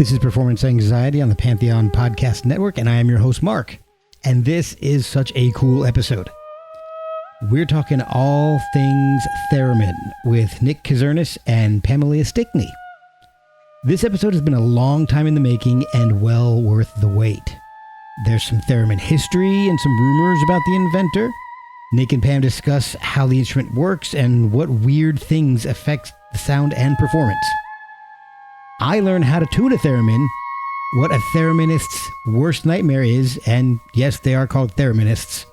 This is Performance Anxiety on the Pantheon Podcast Network, and I am your host, Mark. And this is such a cool episode. We're talking all things Theremin with Nick Kizirnis and Pamelia Stickney. This episode has been a long time in the making and well worth the wait. There's some Theremin history and some rumors about the inventor. Nick and Pam discuss how the instrument works and what weird things affect the sound and performance. I learn how to tune a theremin, what a thereminist's worst nightmare is, and yes, they are called thereminists,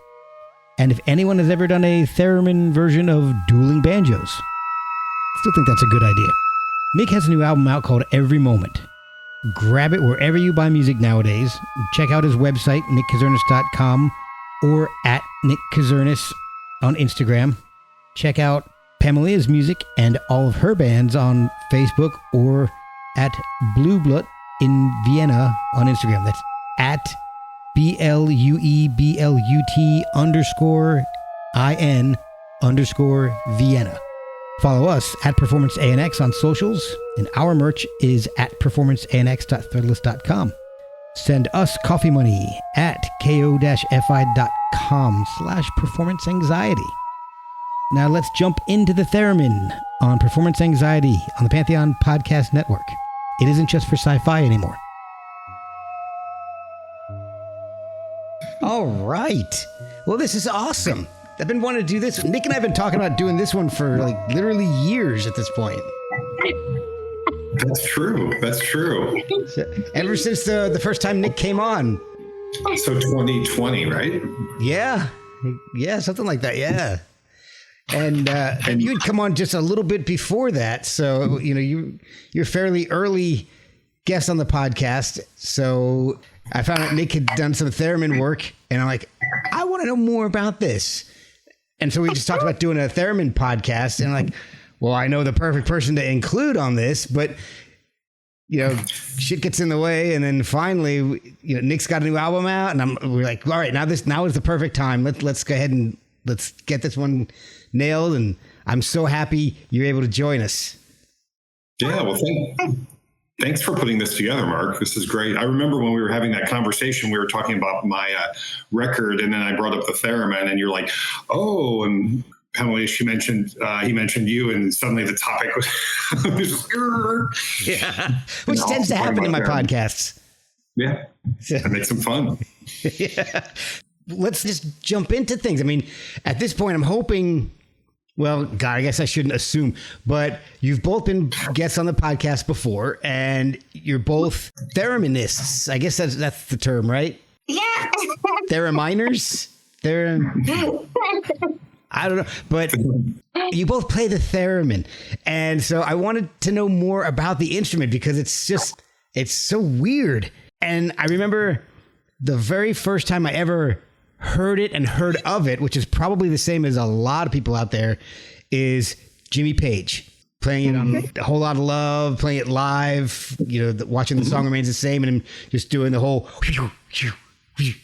and if anyone has ever done a theremin version of dueling banjos. Still think that's a good idea. Nick has a new album out called Every Moment. Grab it wherever you buy music nowadays. Check out his website, nickkizirnis.com, or at @nickkizirnis on Instagram. Check out Pamelia's music and all of her bands on Facebook or at Blueblut in Vienna on Instagram. That's at BLUEBLUT_IN_Vienna. Follow us at Performance ANX on socials, and our merch is at performanceanx.threadless.com. Send us coffee money at ko-fi.com/performanceanxiety. Now let's jump into the theremin on Performance Anxiety on the Pantheon Podcast Network. It isn't just for sci-fi anymore. All right. Well, this is awesome. I've been wanting to do this. Nick and I have been talking about doing this one for like literally years at this point. That's true. So, ever since the first time Nick came on. So 2020, right? Yeah, something like that. Yeah. And you had come on just a little bit before that, so you're fairly early guest on the podcast. So I found out Nick had done some theremin work, and I'm like, I want to know more about this. And so we just talked about doing a theremin podcast, and I'm like, well, I know the perfect person to include on this, but shit gets in the way, and then finally, Nick's got a new album out, and we're like, all right, now is the perfect time. Let's go ahead and let's get this one nailed, and I'm so happy you're able to join us. Yeah, well, thanks for putting this together, Mark. This is great. I remember when we were having that conversation, we were talking about my record, and then I brought up the theremin, and you're like, oh, and Pamelia, he mentioned you, and suddenly the topic was just, yeah, which tends to happen in my podcasts. Yeah, that makes them fun. Yeah. Let's just jump into things. I mean, at this point, I'm hoping, well, God, I guess I shouldn't assume, but you've both been guests on the podcast before, and you're both thereminists. I guess that's the term, right? Yeah. Thereminers? I don't know, but you both play the theremin. And so I wanted to know more about the instrument because it's so weird. And I remember the very first time I ever heard it and heard of it, which is probably the same as a lot of people out there, is Jimmy Page playing it on A Whole Lot of Love, playing it live, watching The Song Remains the Same, and him just doing the whole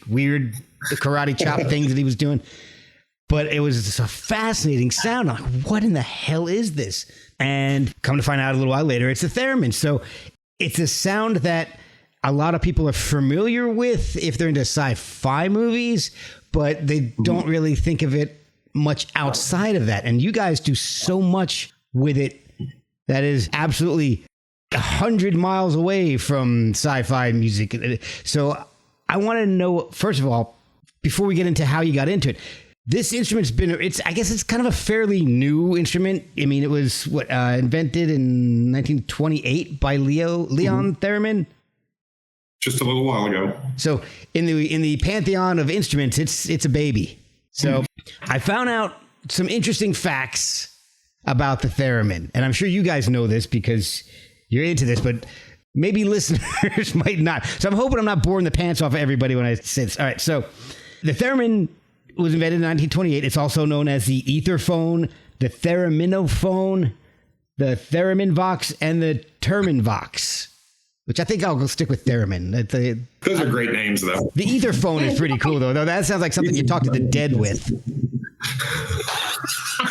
weird karate chop things that he was doing. But it was just a fascinating sound. I'm like, what in the hell is this? And come to find out a little while later, it's a theremin. So it's a sound that a lot of people are familiar with if they're into sci-fi movies, but they don't really think of it much outside of that. And you guys do so much with it that is absolutely 100 miles away from sci-fi music. So I want to know, first of all, before we get into how you got into it, this instrument's I guess it's kind of a fairly new instrument. I mean, it was invented in 1928 by Leon Theremin. Just a little while ago. So in the pantheon of instruments, it's a baby. So I found out some interesting facts about the theremin, and I'm sure you guys know this because you're into this, but maybe listeners might not. So I'm hoping I'm not boring the pants off of everybody when I say this. All right, so the theremin was invented in 1928. It's also known as the etherphone, the thereminophone, the theremin-vox, and the termin-vox. Which I think I'll go stick with theremin. Those are great names, though. The etherphone is pretty cool, though. That sounds like something you talk to the dead with.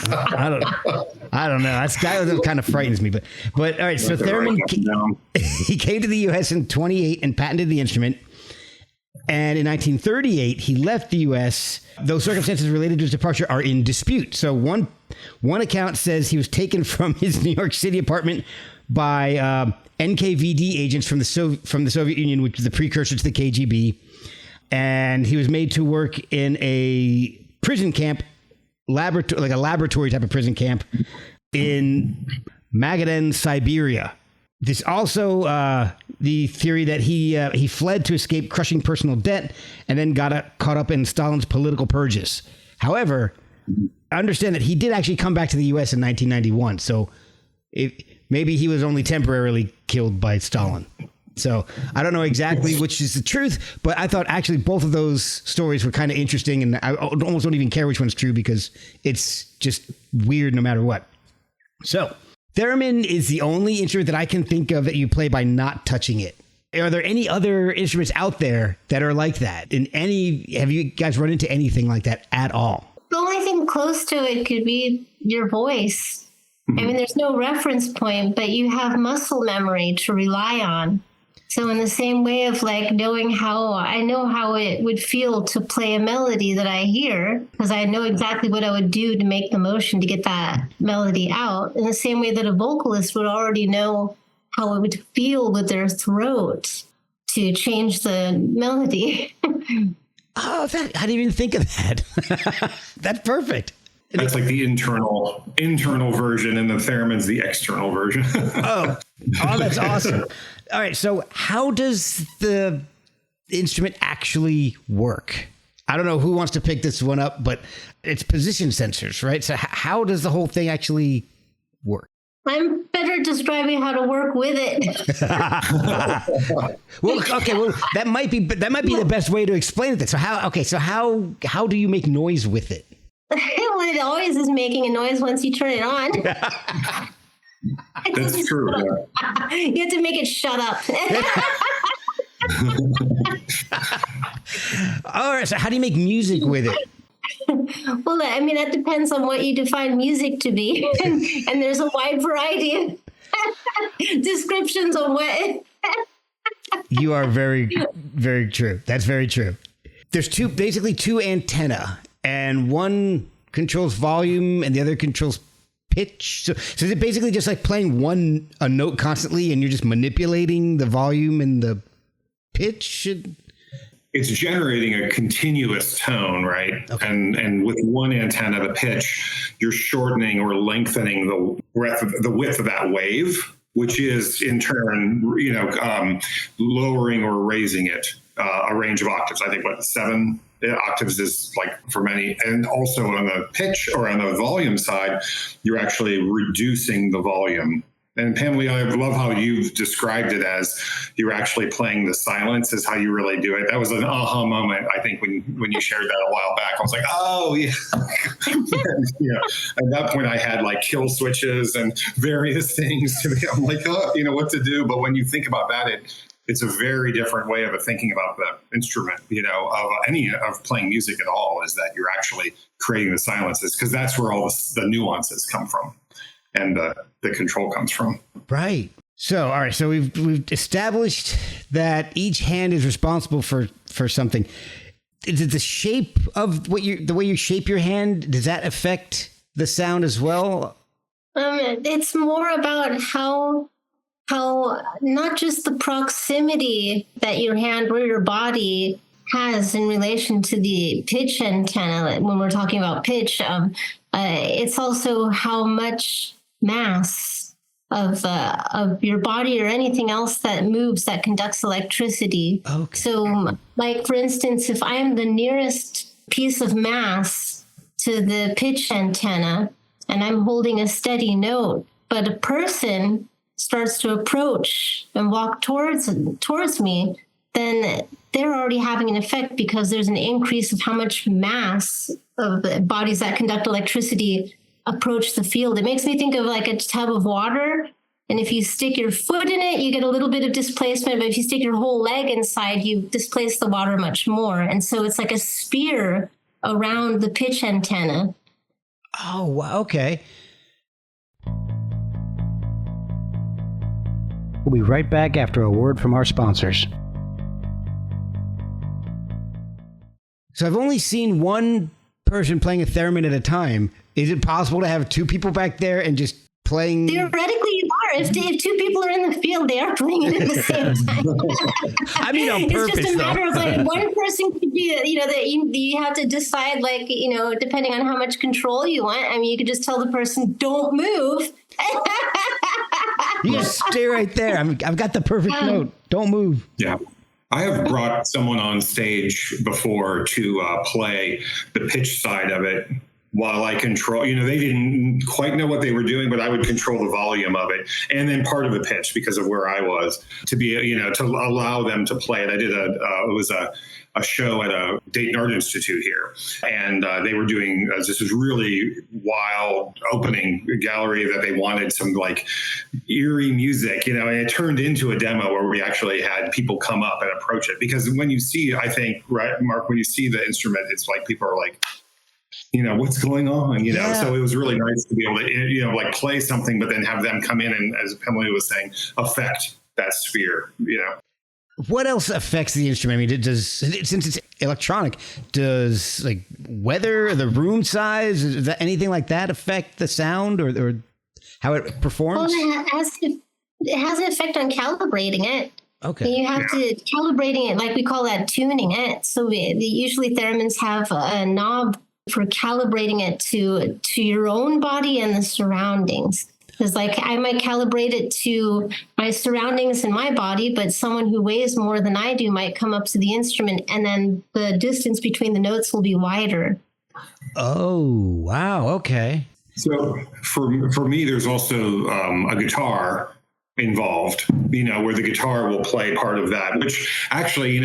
I I don't know. That kind of frightens me. But all right. So Theremin, he came to the U.S. in 1928 and patented the instrument. And in 1938, he left the U.S. Those circumstances related to his departure are in dispute. So one account says he was taken from his New York City apartment by NKVD agents from the Soviet Union, which is the precursor to the KGB. And he was made to work in a prison camp, like a laboratory type of prison camp in Magadan, Siberia. There's also the theory that he fled to escape crushing personal debt and then got caught up in Stalin's political purges. However, I understand that he did actually come back to the U.S. in 1991. So maybe he was only temporarily killed by Stalin. So I don't know exactly which is the truth, but I thought actually both of those stories were kind of interesting. And I almost don't even care which one's true because it's just weird no matter what. So theremin is the only instrument that I can think of that you play by not touching it. Are there any other instruments out there that are like that? Have you guys run into anything like that at all? The only thing close to it could be your voice. Mm-hmm. I mean, there's no reference point, but you have muscle memory to rely on. So in the same way of like knowing I know how it would feel to play a melody that I hear, because I know exactly what I would do to make the motion to get that melody out. In the same way that a vocalist would already know how it would feel with their throat to change the melody. Oh, I didn't even think of that. That's perfect. That's like the internal version, and the theremin's the external version. oh, that's awesome. All right, so how does the instrument actually work? I don't know who wants to pick this one up, but it's position sensors, right? So how does the whole thing actually work? I'm better describing how to work with it. Well, that might be the best way to explain it. So how do you make noise with it? Well, it always is making a noise once you turn it on. That's true. Yeah. You have to make it shut up. All right. So how do you make music with it? Well, I mean, that depends on what you define music to be. And there's a wide variety of descriptions on what. You are very, very true. That's very true. There's basically two antennae, and one controls volume and the other controls pitch. So is it basically just like playing a note constantly and you're just manipulating the volume and the pitch? It's generating a continuous tone, right? Okay. And with one antenna, the pitch, you're shortening or lengthening the width of that wave, which is in turn, lowering or raising it a range of octaves. I think 7 octaves is like for many. And also on the pitch or on the volume side, you're actually reducing the volume. And Pamelia, I love how you've described it as you're actually playing the silence is how you really do it. That was an aha moment, I think, when you shared that a while back. I was like, oh, yeah. At that point, I had like kill switches and various things. I'm like, what to do. But when you think about that, it's a very different way of thinking about the instrument, of playing music at all, is that you're actually creating the silences, because that's where all the nuances come from. And the control comes from. Right. So, all right. So we've established that each hand is responsible for something. Is it the shape of the way you shape your hand? Does that affect the sound as well? It's more about how not just the proximity that your hand or your body has in relation to the pitch antenna. When we're talking about pitch, it's also how much mass of your body or anything else that moves, that conducts electricity. Okay. So, like, for instance, if I am the nearest piece of mass to the pitch antenna and I'm holding a steady note, but a person starts to approach and walk towards me, then they're already having an effect, because there's an increase of how much mass of the bodies that conduct electricity approach the field. It makes me think of like a tub of water. And if you stick your foot in it, you get a little bit of displacement. But if you stick your whole leg inside, you displace the water much more. And so it's like a sphere around the pitch antenna. Oh, okay. We'll be right back after a word from our sponsors. So I've only seen one person playing a theremin at a time. Is it possible to have two people back there and just playing? Theoretically, you are. If two people are in the field, they are playing it at the same time. I mean, on purpose. It's just a matter of like one person could be, that you have to decide, like, depending on how much control you want. I mean, you could just tell the person, don't move. You just stay right there. I've got the perfect note. Don't move. Yeah. I have brought someone on stage before to play the pitch side of it while I control, they didn't quite know what they were doing, but I would control the volume of it. And then part of the pitch because of where I was to be, to allow them to play it. I did it was a show at a Dayton Art Institute here. And they were doing this was really wild opening gallery that they wanted some like eerie music, and it turned into a demo where we actually had people come up and approach it. Because when you see, I think, right, Mark, when you see the instrument, it's like people are like, what's going on, Yeah. So it was really nice to be able to, like play something, but then have them come in and, as Pamelia was saying, affect that sphere, What else affects the instrument? I mean, since it's electronic, does like weather, the room size, does that, anything like that affect the sound or how it performs? Well, it has an effect on calibrating it. Okay. You have to calibrating it, like we call that tuning it. So usually theremins have a knob for calibrating it to your own body and the surroundings. Because like I might calibrate it to my surroundings and my body, but someone who weighs more than I do might come up to the instrument, and then the distance between the notes will be wider. Oh, wow. Okay. So for me, there's also a guitar involved, where the guitar will play part of that, which actually,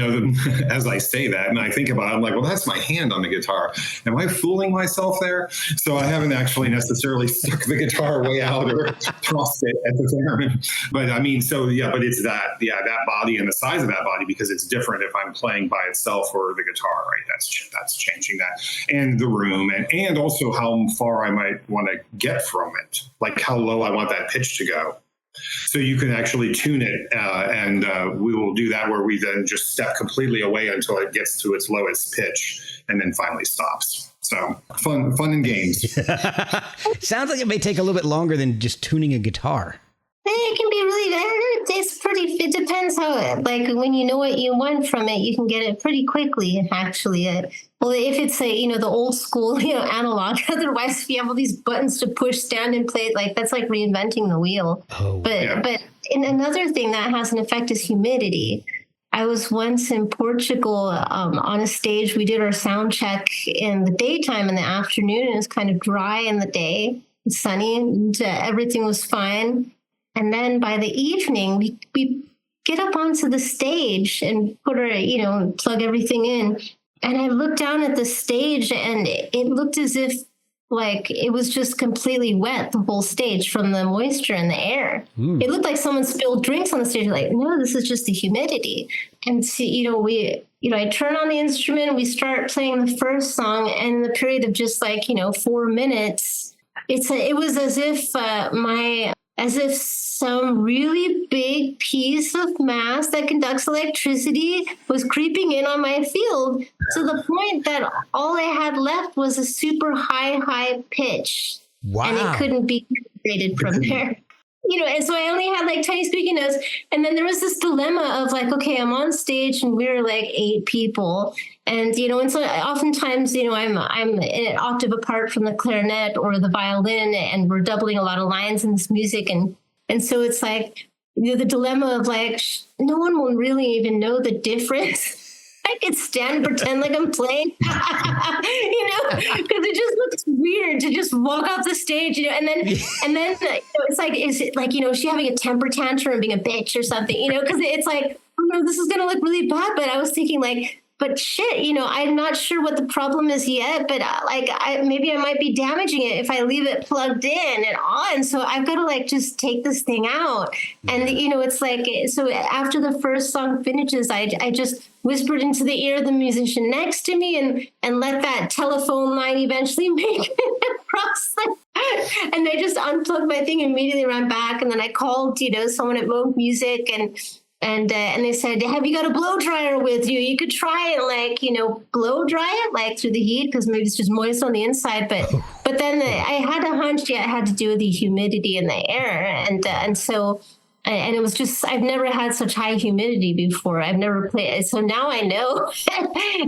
as I say that and I think about it, I'm like, well, that's my hand on the guitar. Am I fooling myself there? So I haven't actually necessarily stuck the guitar way out or tossed it at the theremin. But I mean, but it's that body and the size of that body, because it's different if I'm playing by itself or the guitar, right? That's changing that. And the room and also how far I might want to get from it, like how low I want that pitch to go. So you can actually tune it, and we will do that where we then just step completely away until it gets to its lowest pitch and then finally stops. So fun and games. Sounds like it may take a little bit longer than just tuning a guitar. It can be really, it depends how, like when you know what you want from it, you can get it pretty quickly, actually. Well, if it's the old school, analog, otherwise if you have all these buttons to push, stand and play, like that's like reinventing the wheel. Oh, but in another thing that has an effect is humidity. I was once in Portugal on a stage. We did our sound check in the daytime, in the afternoon, and it was kind of dry in the day, it's sunny, and everything was fine. And then by the evening, we get up onto the stage and put our, plug everything in. And I looked down at the stage, and it looked as if like it was just completely wet, the whole stage, from the moisture in the air. It looked like someone spilled drinks on the stage. Like, no, this is just the humidity. And so, I turn on the instrument, we start playing the first song, and in the period of just 4 minutes, it was as if some really big piece of mass that conducts electricity was creeping in on my field, to the point that all I had left was a super high pitch. Wow. And it couldn't be calibrated from there. And so I only had like tiny squeaky notes. And then there was this dilemma of like, okay, I'm on stage and we're like 8 people. And, and so oftentimes, I'm an octave apart from the clarinet or the violin, and we're doubling a lot of lines in this music. And so it's like, the dilemma of like, no one will really even know the difference. I could stand and pretend like I'm playing, because it just looks weird to just walk off the stage, and then it's like, is it like, is she having a temper tantrum and being a bitch or something, because it's like, oh no, this is going to look really bad. But I was thinking like, but shit, I'm not sure what the problem is yet, but maybe I might be damaging it if I leave it plugged in and on. So I've got to like just take this thing out. And, it's like, so after the first song finishes, I just whispered into the ear of the musician next to me and let that telephone line eventually make it across. And I just unplugged my thing and immediately ran back. And then I called, someone at Moog Music and they said, have you got a blow dryer with you? You could try it, blow dry it through the heat because maybe it's just moist on the inside. But then I had a hunch, it had to do with the humidity in the air. And so it was just, I've never had such high humidity before. I've never played it. So now I know.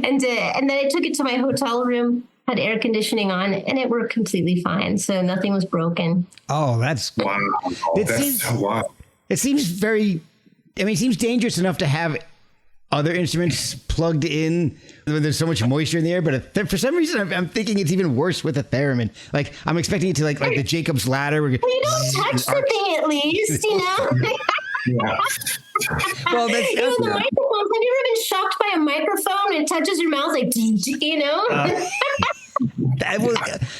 and then I took it to my hotel room, had air conditioning on, and it worked completely fine. So nothing was broken. Oh, that's wow. That's so wild. It seems it seems dangerous enough to have other instruments plugged in when there's so much moisture in the air, but for some reason I'm thinking it's even worse with a theremin. Like I'm expecting it to like the Jacob's ladder. Well, you don't touch the thing at least, Yeah. Well, that's the microphones. Have you ever been shocked by a microphone and it touches your mouth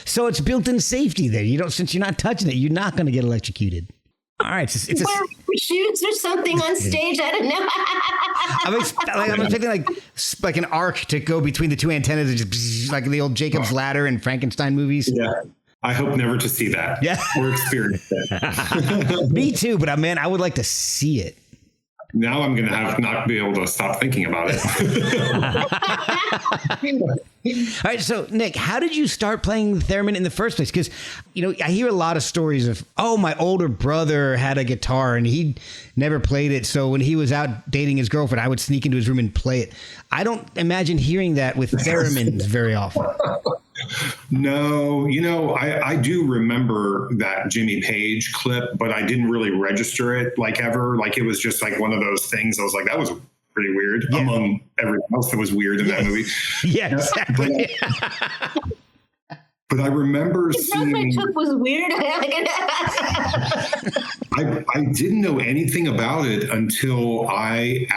so it's built-in safety there. Since you're not touching it, you're not going to get electrocuted. All right, it's wear shoes or something on stage. I don't know. I'm expecting like an arc to go between the two antennas, and just like the old Jacob's ladder in Frankenstein movies. Yeah, I hope never to see that. Yeah, or experience that. Me too, but man, I would like to see it. Now I'm going to not be able to stop thinking about it. All right. So, Nick, how did you start playing the theremin in the first place? Because, I hear a lot of stories of, my older brother had a guitar and he never played it. So when he was out dating his girlfriend, I would sneak into his room and play it. I don't imagine hearing that with theremins very often. No, I do remember that Jimmy Page clip, but I didn't really register it ever. It was just one of those things. I was like, that was pretty weird among everything else that was weird in that movie. Yeah, exactly. But I remember seeing. I took was weird. I didn't know anything about it until I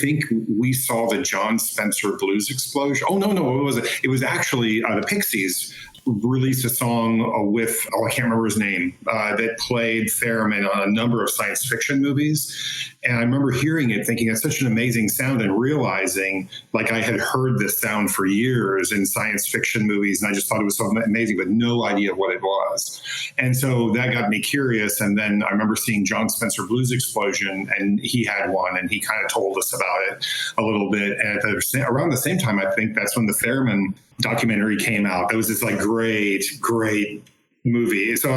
think we saw the John Spencer Blues Explosion. Oh, no, it wasn't. It was actually the Pixies released a song with, I can't remember his name, that played theremin on a number of science fiction movies. And I remember hearing it, thinking it's such an amazing sound, and realizing I had heard this sound for years in science fiction movies. And I just thought it was so amazing, but no idea what it was. And so that got me curious. And then I remember seeing John Spencer Blues Explosion, and he had one, and he kind of told us about it a little bit. And around the same time, I think that's when the theremin documentary came out. It was this great movie. So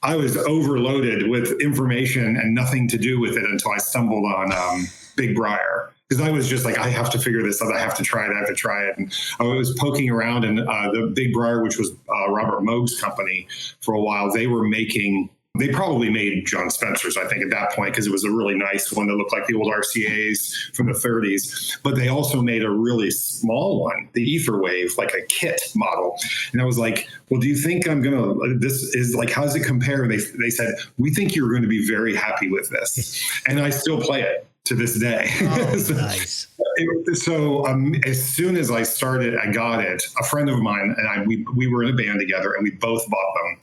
I was overloaded with information and nothing to do with it until I stumbled on Big Briar. Because I was just I have to figure this out. I have to try it. And I was poking around, and the Big Briar, which was Robert Moog's company for a while, they probably made John Spencer's, I think, at that point, because it was a really nice one that looked like the old RCAs from the 30s. But they also made a really small one, the Ether Wave, a kit model. And I was like, well, do you think how does it compare? They said, we think you're going to be very happy with this. And I still play it to this day. Oh, nice. So as soon as I got it, a friend of mine and we were in a band together, and we both bought them.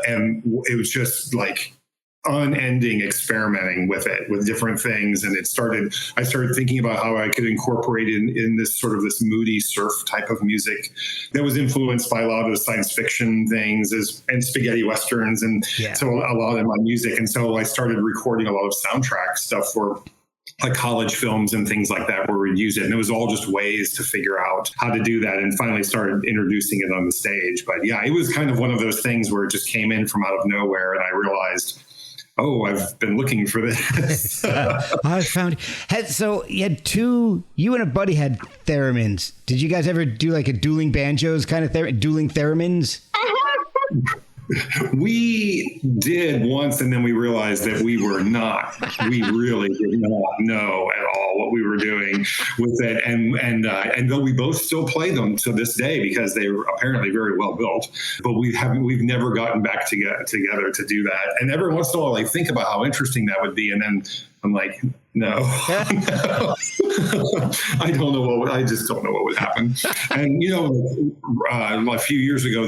And it was just unending experimenting with it, with different things. And I started thinking about how I could incorporate in this sort of this moody surf type of music that was influenced by a lot of the science fiction things and spaghetti westerns. And so a lot of my music. And so I started recording a lot of soundtrack stuff for college films and things like that, where we'd use it. And it was all just ways to figure out how to do that, and finally started introducing it on the stage. But yeah, it was kind of one of those things where it just came in from out of nowhere. And I realized, I've been looking for this. I found it. So you had you and a buddy had theremins. Did you guys ever do a dueling banjos kind of dueling theremins? We did once, and then we realized that we really did not know at all what we were doing with it. And though we both still play them to this day, because they were apparently very well built, but we've never gotten back together to do that. And every once in a while I think about how interesting that would be. And then I'm like, no. I just don't know what would happen. And, a few years ago, I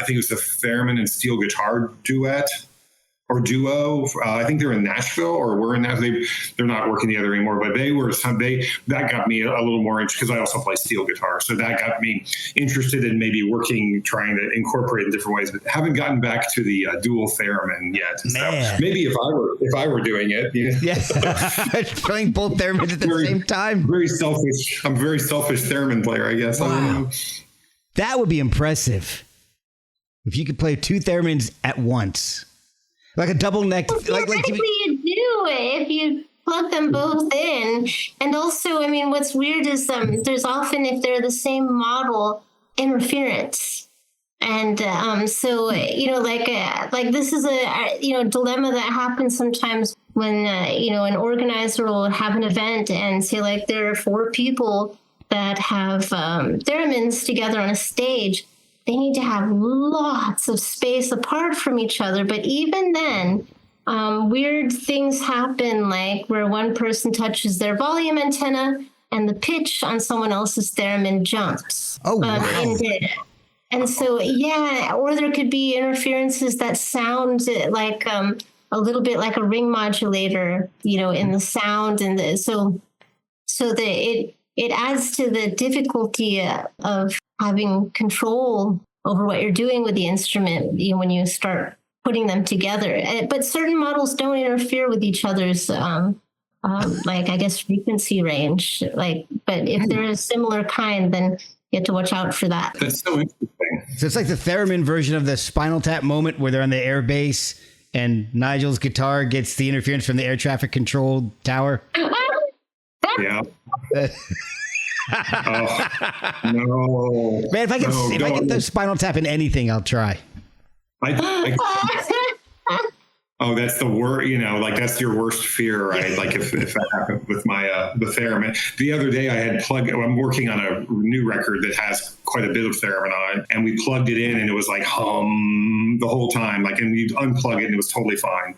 think it was the theremin and steel guitar duet or duo. I think they're in Nashville, or we're in Nashville. They're not working together anymore, but that got me a little more interested, because I also play steel guitar. So that got me interested in maybe trying to incorporate in different ways, but haven't gotten back to the dual theremin yet. Man. So maybe if I were doing it, yeah, playing both theremins at the same time. Very selfish. I'm a very selfish theremin player, I guess. Wow. I don't know. That would be impressive if you could play two theremins at once. Like a double neck. Theoretically, you do if you plug them both in. And also, I mean, what's weird is there's often, if they're the same model, interference. And so, like this is a dilemma that happens sometimes when an organizer will have an event and say, like, there are 4 people that have theremins together on a stage. They need to have lots of space apart from each other. But even then, weird things happen, like where one person touches their volume antenna and the pitch on someone else's theremin jumps. Oh, wow. And so, yeah, or there could be interferences that sound like a little bit like a ring modulator, in the sound. And it adds to the difficulty of having control over what you're doing with the instrument when you start putting them together. But certain models don't interfere with each other's, I guess, frequency range. But if they're a similar kind, then you have to watch out for that. That's so interesting. So it's like the theremin version of the Spinal Tap moment where they're on the air base and Nigel's guitar gets the interference from the air traffic control tower. Yeah. Oh, no. Man, if I get the Spinal Tap in anything, I'll try. Oh, that's the worst, that's your worst fear, right? Like if that happened with my, the theremin. The other day I'm working on a new record that has quite a bit of theremin on it, and we plugged it in and it was like hum the whole time, and you unplug it and it was totally fine.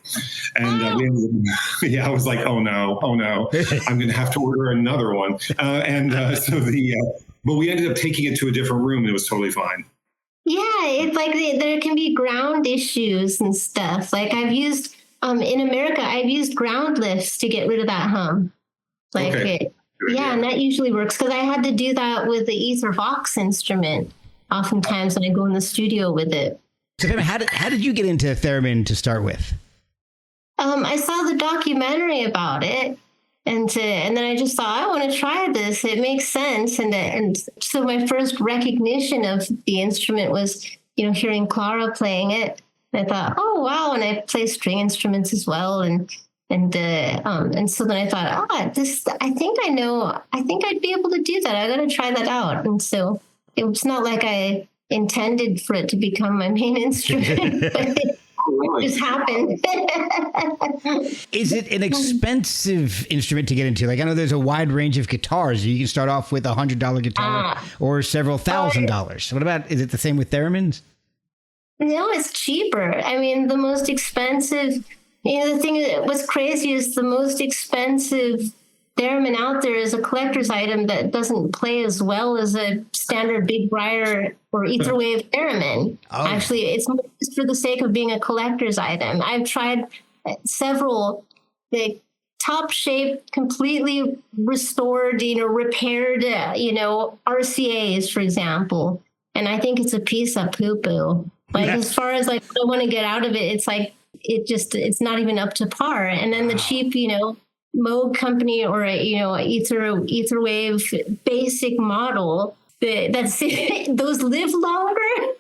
And I was like, oh no, I'm going to have to order another one. But we ended up taking it to a different room and it was totally fine. Yeah, it's like there can be ground issues and stuff. Like I've used, in America, I've used ground lifts to get rid of that hum. And that usually works, because I had to do that with the Ether Vox instrument oftentimes when I go in the studio with it. So how did you get into theremin to start with? I saw the documentary about it. And then I just thought, I want to try this. It makes sense. And so my first recognition of the instrument was, hearing Clara playing it. And I thought, oh, wow. And I play string instruments as well. And so then I thought, I think I'd be able to do that. I got to try that out. And so it was not like I intended for it to become my main instrument, but it just happened. Is it an expensive instrument to get into? Like, I know there's a wide range of guitars. You can start off with $100 guitar or several $1,000s. What about, is it the same with theremins? No, it's cheaper. I mean, the most expensive, the thing what's crazy is the most expensive theremin out there is a collector's item that doesn't play as well as a standard Big Briar or Ether Wave theremin. Oh. Actually, it's just for the sake of being a collector's item. I've tried several, the top shape, completely restored, repaired, RCAs, for example. And I think it's a piece of poo-poo. As far as what I want to get out of it, it's like, it's not even up to par. And then the cheap, Moog company or Ether Wave basic model that's those live longer.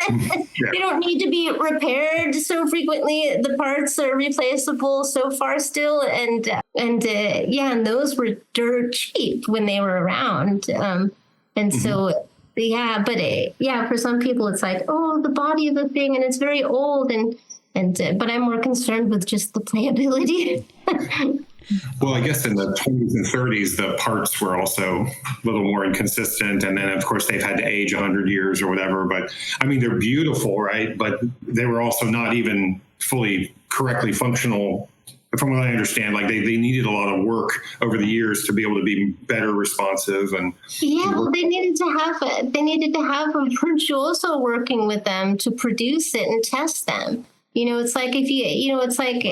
They don't need to be repaired so frequently. The parts are replaceable so far still, and those were dirt cheap when they were around. So for some people it's like, oh, the body of the thing, and it's very old, but I'm more concerned with just the playability. Well, I guess in the 20s and 30s, the parts were also a little more inconsistent. And then, of course, they've had to age 100 years or whatever. But, I mean, they're beautiful, right? But they were also not even fully correctly functional. From what I understand, they needed a lot of work over the years to be able to be better responsive. And they needed to have a virtuoso working with them to produce it and test them. It's like it's like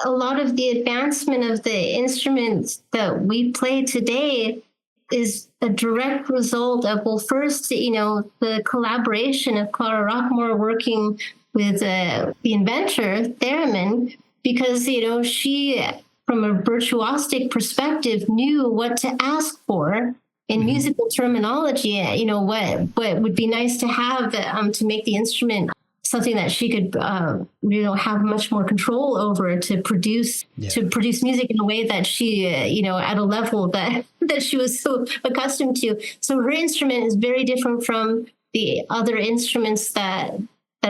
a lot of the advancement of the instruments that we play today is a direct result of, well, first, the collaboration of Clara Rockmore working with the inventor, Theremin, because, she, from a virtuosic perspective, knew what to ask for in musical terminology, what would be nice to have to make the instrument something that she could, have much more control over to produce music in a way that she, at a level that she was so accustomed to. So her instrument is very different from the other instruments that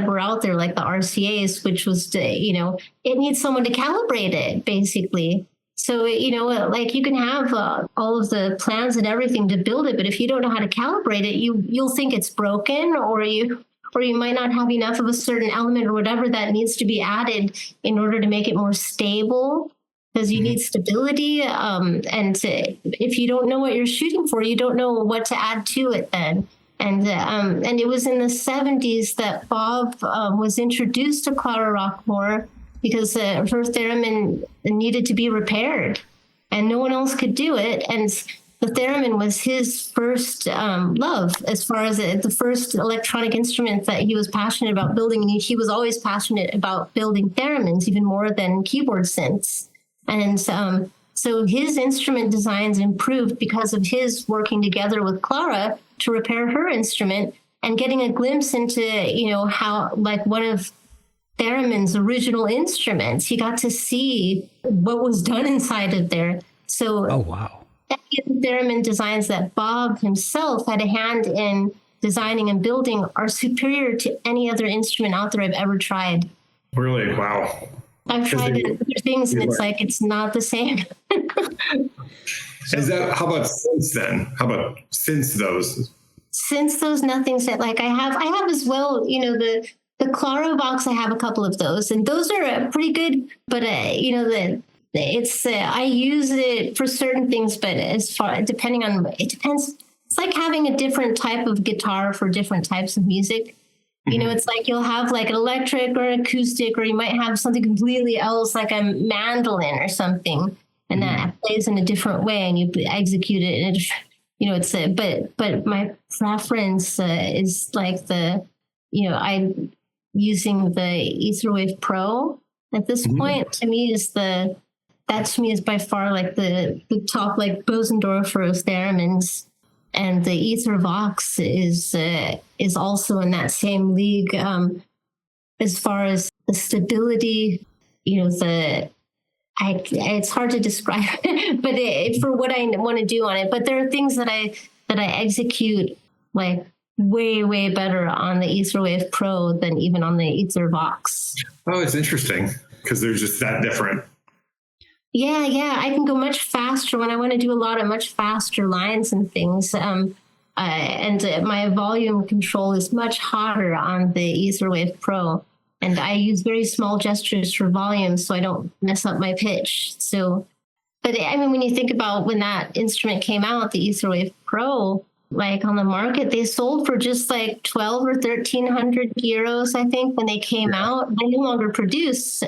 were out there, like the RCAs, which was, it needs someone to calibrate it, basically. So, like you can have all of the plans and everything to build it, but if you don't know how to calibrate it, you'll think it's broken, or you might not have enough of a certain element or whatever that needs to be added in order to make it more stable, because you need stability. If you don't know what you're shooting for, you don't know what to add to it then. And it was in the 70s that Bob was introduced to Clara Rockmore because her theremin needed to be repaired and no one else could do it. And the theremin was his first love, as far as the first electronic instrument that he was passionate about building. And he was always passionate about building theremins, even more than keyboard synths. And so his instrument designs improved because of his working together with Clara to repair her instrument and getting a glimpse into, how, like, one of Theremin's original instruments, he got to see what was done inside of there. So, oh, wow. Theremin designs that Bob himself had a hand in designing and building are superior to any other instrument out there I've ever tried. Really? Wow. I've tried other things and it's like, it's not the same. How about since then? How about since those? Since those, nothing's that, like I have as well, the Claro box, I have a couple of those, and those are pretty good, but I use it for certain things, but it depends. It's like having a different type of guitar for different types of music. It's like you'll have like an electric or an acoustic, or you might have something completely else, like a mandolin or something, and that plays in a different way, and you execute it. And but my preference is like I'm using the Etherwave Pro at this point. To me is by far like the top, like Bosendorfer of theremins. And the Ethervox is also in that same league as far as the stability. It's hard to describe, but for what I want to do on it. But there are things that I execute like way better on the Etherwave Pro than even on the Ethervox. Oh, it's interesting because they're just that different. Yeah. I can go much faster when I want to do a lot of much faster lines and things. And my volume control is much hotter on the Etherwave Pro. And I use very small gestures for volume so I don't mess up my pitch. So, but I mean, when you think about when that instrument came out, the Etherwave Pro, like on the market, they sold for just like 12 or 1,300 euros, I think, when they came out. They no longer produce,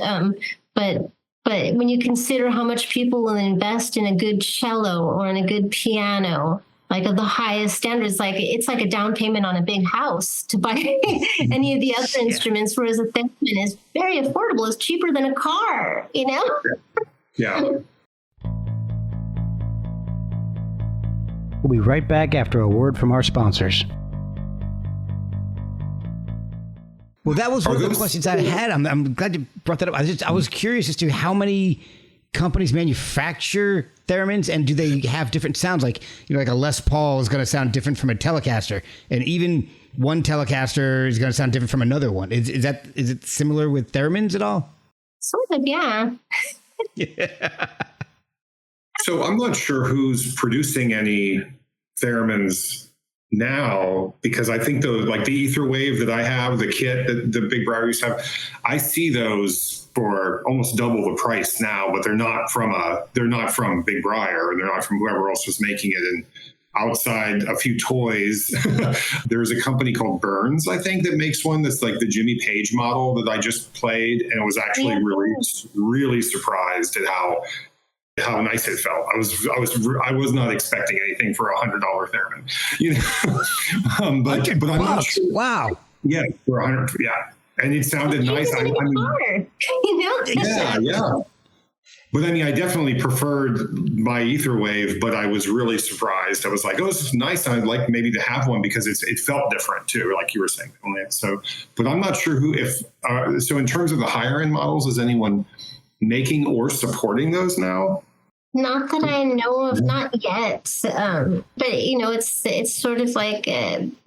but when you consider how much people will invest in a good cello or in a good piano, like of the highest standards, like it's like a down payment on a big house to buy any of the other instruments, whereas a theremin is very affordable. It's cheaper than a car, Yeah. We'll be right back after a word from our sponsors. Well, that was one of the questions I had. I'm glad you brought that up. I was curious as to how many companies manufacture theremins, and do they have different sounds? Like, like a Les Paul is going to sound different from a Telecaster, and even one Telecaster is going to sound different from another one. Is it similar with theremins at all? Sort of, yeah. So I'm not sure who's producing any theremins now, because I think the Etherwave that I have, the kit that the Big Briar used to have, I see those for almost double the price now, but they're not from Big Briar, or they're not from whoever else was making it. And outside a few toys. There's a company called Burns, I think, that makes one that's like the Jimmy Page model that I just played, and was actually really surprised at how nice it felt. I was not expecting anything for $100 Theremin, you know. But I'm not sure. Wow. Yeah, for 100. Yeah, and it sounded nice. I mean, yeah. But I mean, I definitely preferred my ether wave, but I was really surprised. I was like, oh, this is nice. I'd like maybe to have one because it felt different too, like you were saying. So, but I'm not sure so in terms of the higher end models, is anyone making or supporting those now? Not that I know of, not yet. But you know, it's sort of like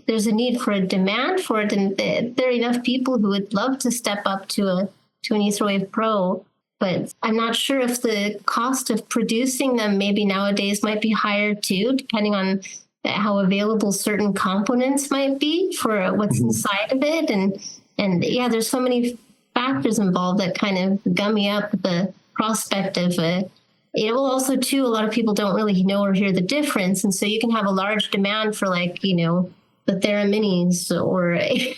there's a need for a demand for it, and there are enough people who would love to step up to an Etherwave Pro. But I'm not sure if the cost of producing them maybe nowadays might be higher too, depending on how available certain components might be for what's inside of it. And yeah, there's so many factors involved that kind of gummy up the prospect of it. Well, also too, a lot of people don't really know or hear the difference. And so you can have a large demand for, like, you know, the Theramin's or right.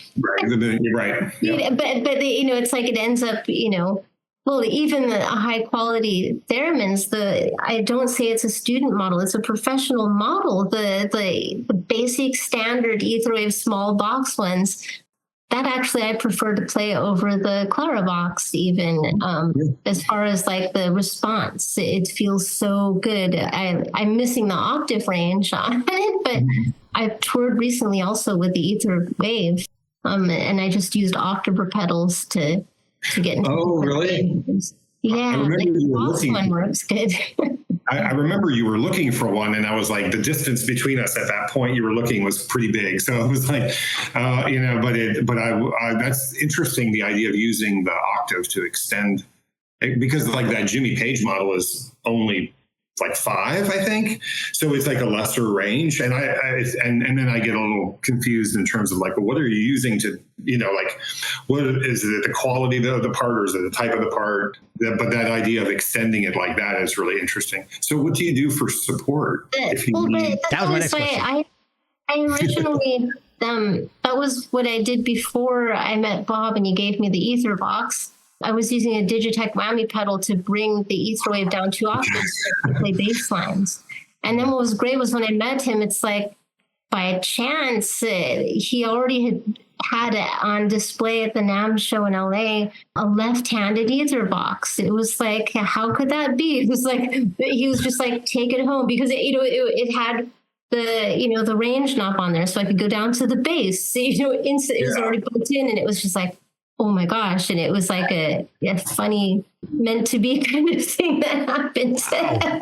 Yeah. But you know, it's like it ends up, you know, well, even the high quality Theremin's, I don't say it's a student model; it's a professional model. The basic standard Etherwave small box ones, that actually I prefer to play over the Clara box. Even as far as like the response, it feels so good. I'm missing the octave range on it, but I've toured recently also with the Etherwave, and I just used octave pedals to get into really? Yeah, I remember you were looking. One works good. I remember you were looking for one, and I was like, the distance between us at that point you were looking was pretty big. So it was like, you know, but that's interesting, the idea of using the octave to extend, because like that Jimmy Page model is only like 5, I think. So it's like a lesser range. And and then I get a little confused in terms of like, well, what are you using to, you know, like, what is it, the quality of the part, or is it the type of the part? But that idea of extending it like that is really interesting. So what do you do for support? That was my next question. I originally, that was what I did before I met Bob and he gave me the ether box. I was using a Digitech whammy pedal to bring the Etherwave down 2 octaves to play bass lines. And then what was great was when I met him, it's like by chance, he already had on display at the NAMM show in LA, a left-handed ether box. It was like, how could that be? It was like, he was just like, take it home, because it had the range knob on there, so I could go down to the bass. It was already built in, and it was just like, oh my gosh. And it was like a funny, meant to be kind of thing that happened. Yeah.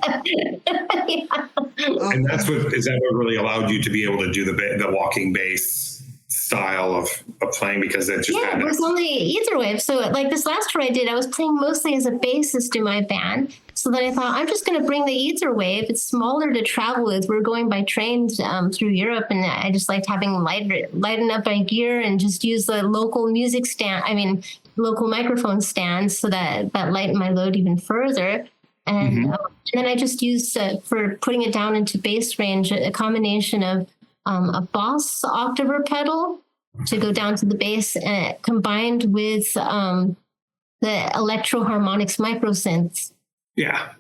And is that what really allowed you to be able to do the walking bass style of playing, because it just it was only Etherwave. So like this last tour I did, I was playing mostly as a bassist in my band. So then I thought, I'm just going to bring the Etherwave. It's smaller to travel with. We're going by train through Europe, and I just liked having lighten up my gear and just use the local music stand. Local microphone stands, so that lightened my load even further. And then I just used for putting it down into bass range a combination of a Boss octaver pedal to go down to the bass, combined with the Electro Harmonics microsynths. Yeah.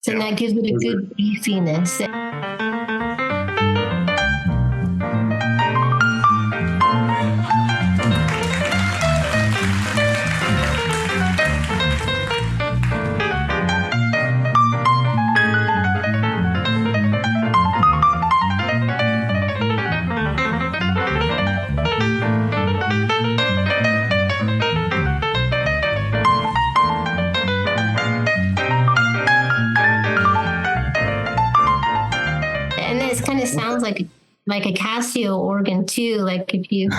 So that gives it a good beefiness. Sounds like a Casio organ too. Like if you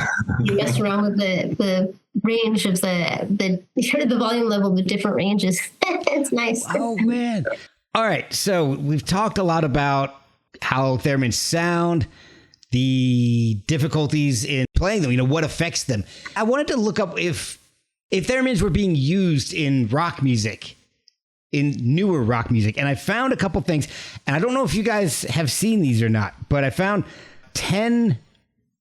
mess around with the range of the volume level of the different ranges, it's nice. Oh man! All right, so we've talked a lot about how theremins sound, the difficulties in playing them. You know, what affects them. I wanted to look up if theremins were being used in rock music. in newer rock music. And I found a couple things, and I don't know if you guys have seen these or not, but I found 10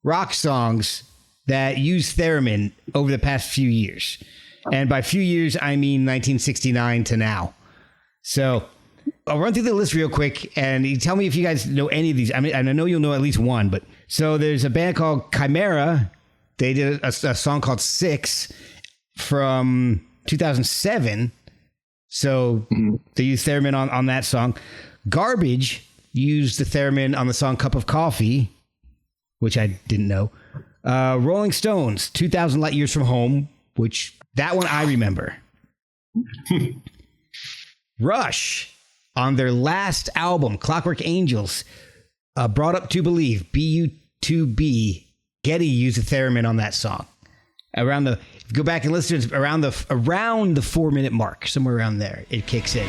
rock songs that use theremin over the past few years. And by few years, I mean 1969 to now. So I'll run through the list real quick, and you tell me if you guys know any of these. I mean, and I know you'll know at least one, but so there's a band called Chimera. They did a song called Six from 2007. So they used theremin on that song. Garbage used the theremin on the song Cup of Coffee, which I didn't know. Rolling Stones, 2,000 Light Years from Home, which that one I remember. Rush, on their last album, Clockwork Angels, Brought Up to Believe, BU2B, Getty used the theremin on that song. Go back and listen to it, around the 4-minute mark, somewhere around there, it kicks in.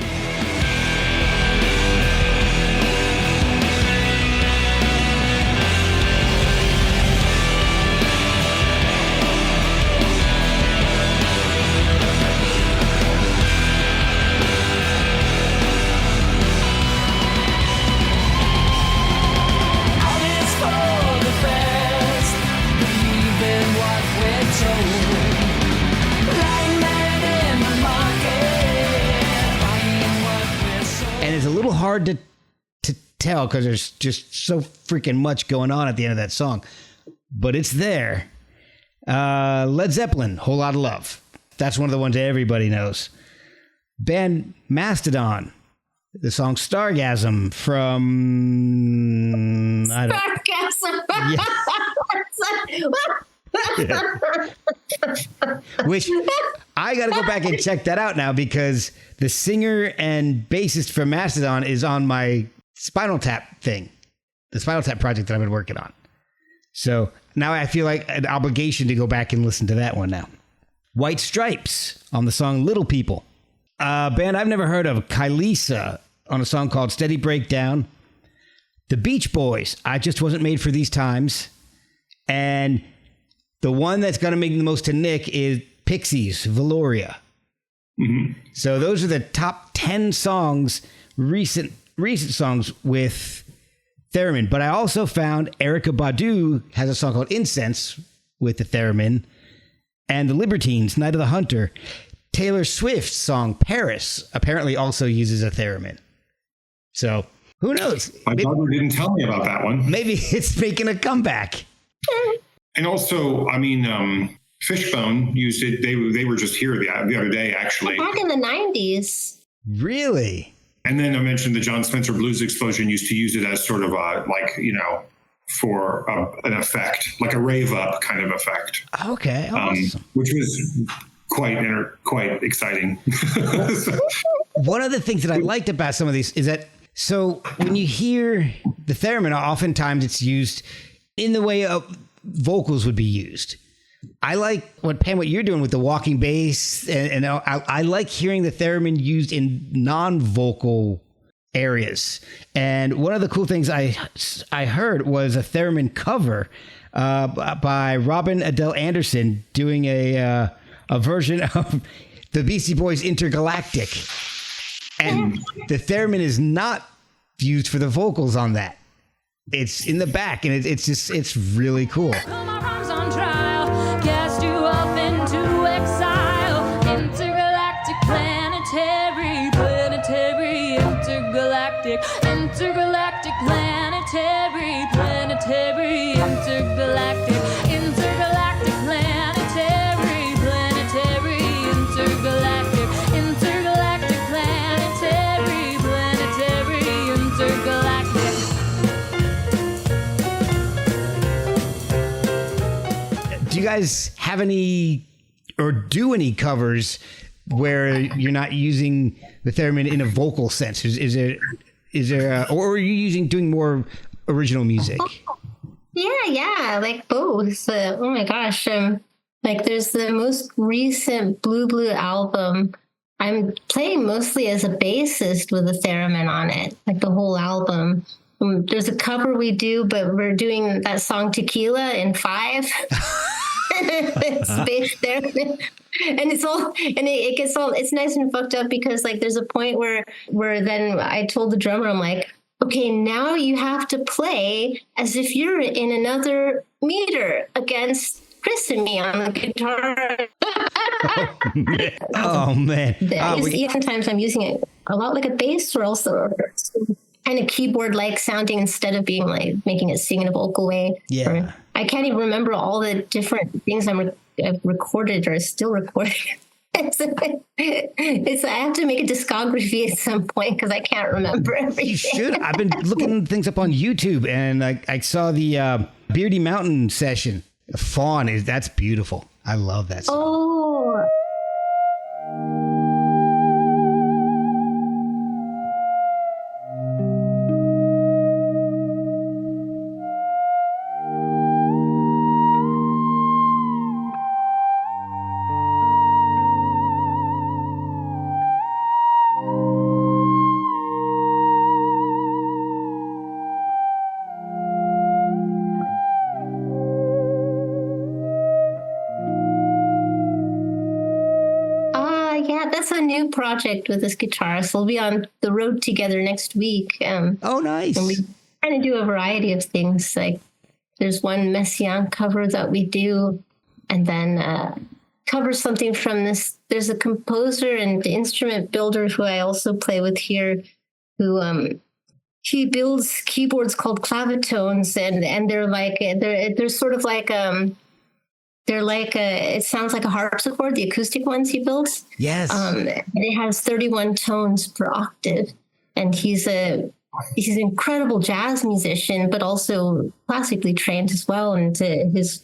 Hard to tell because there's just so freaking much going on at the end of that song, but it's there. Led Zeppelin, Whole Lotta Love. That's one of the ones that everybody knows. Band Mastodon, the song Stargasm from Which I got to go back and check that out now because the singer and bassist for Mastodon is on my Spinal Tap thing, the Spinal Tap project that I've been working on. So now I feel like an obligation to go back and listen to that one now. White Stripes on the song Little People. A band I've never heard of, Kylisa, on a song called Steady Breakdown. The Beach Boys, I Just Wasn't Made for These Times. And the one that's going to make the most to Nick is Pixies, Valoria. Mm-hmm. So those are the top 10 songs, recent songs with theremin. But I also found Erykah Badu has a song called Incense with the theremin. And the Libertines, Night of the Hunter. Taylor Swift's song Paris apparently also uses a theremin. So who knows? My brother didn't tell me about that one. Maybe it's making a comeback. And also, I mean, Fishbone used it. They were just here the other day, actually. Back in the 90s. Really? And then I mentioned the John Spencer Blues Explosion used to use it as sort of a, for an effect, like a rave up kind of effect. Okay, awesome. Which was quite exciting. One of the things that I liked about some of these is that, so when you hear the theremin, oftentimes it's used in the way of vocals would be used. I like what you're doing with the walking bass, and I like hearing the theremin used in non-vocal areas. And one of the cool things I heard was a theremin cover by Robin Adele Anderson doing a version of the Beastie Boys' Intergalactic, and the theremin is not used for the vocals on that. It's in the back, and it's really cool. Put my arms on trial, cast you up into exile. Intergalactic, planetary, intergalactic, planetary, intergalactic, planetary, intergalactic, planetary, intergalactic. Do you guys have any or do any covers where you're not using the theremin in a vocal sense? Is there or are you doing more original music? Yeah, like both. Oh my gosh. Like there's the most recent Blue album. I'm playing mostly as a bassist with a theremin on it, like the whole album. There's a cover we do, but we're doing that song Tequila in 5. It's based there. And it's all, and it gets all, it's nice and fucked up because like there's a point where then I told the drummer, I'm like, okay, now you have to play as if you're in another meter against Chris and me on the guitar. Oh man! Sometimes I'm using it a lot like a bass, or also kind of keyboard-like sounding instead of being like making it sing in a vocal way. Yeah, or, I can't even remember all the different things I've recorded or still recording. It's I have to make a discography at some point because I can't remember everything. You should. I've been looking things up on YouTube, and I saw the Beardy Mountain session. Fawn that's beautiful. I love that song. Oh. That's a new project with this guitarist. We'll be on the road together next week. Oh, nice. And we kind of do a variety of things. Like there's one Messiaen cover that we do, and then cover something from this. There's a composer and instrument builder who I also play with here, who he builds keyboards called clavitones, and they're like they're sort of like they're like it sounds like a harpsichord, the acoustic ones he builds. Yes. It has 31 tones per octave, and he's an incredible jazz musician, but also classically trained as well. And his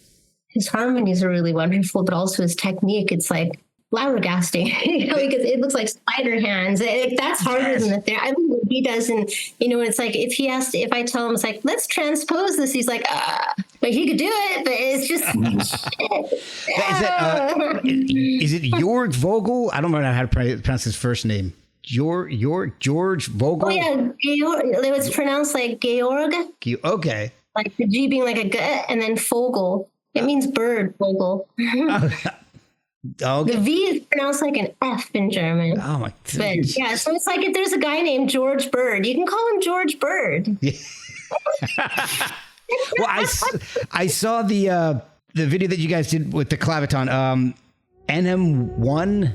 harmonies are really wonderful, but also his technique, it's like flabbergasting, because it looks like spider hands. That's harder than the I mean, what he does, and it's like if I tell him, it's like, let's transpose this, he's like, but he could do it, but it's just. Is it Jörg Vogel? I don't know how to pronounce his first name. George Vogel. Oh yeah, Georg. It was pronounced like Georg. Okay. Like the G being like a G, and then Vogel. It means bird, Vogel. Okay. The V is pronounced like an F in German. Oh my! But yeah, so it's like if there's a guy named George Bird, you can call him George Bird. Yeah. Well, I saw the video that you guys did with the claviton, NM1.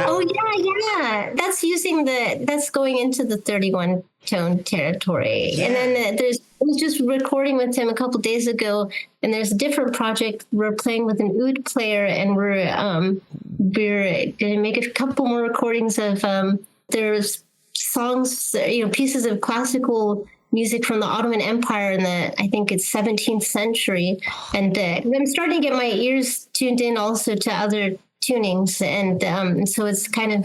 Oh yeah, that's going into the 31 tone territory. Yeah. And then I was just recording with him a couple days ago, and there's a different project we're playing with an oud player, and we're gonna make a couple more recordings of there's songs, pieces of classical music from the Ottoman Empire in I think it's 17th century, and I'm starting to get my ears tuned in also to other tunings, and so it's kind of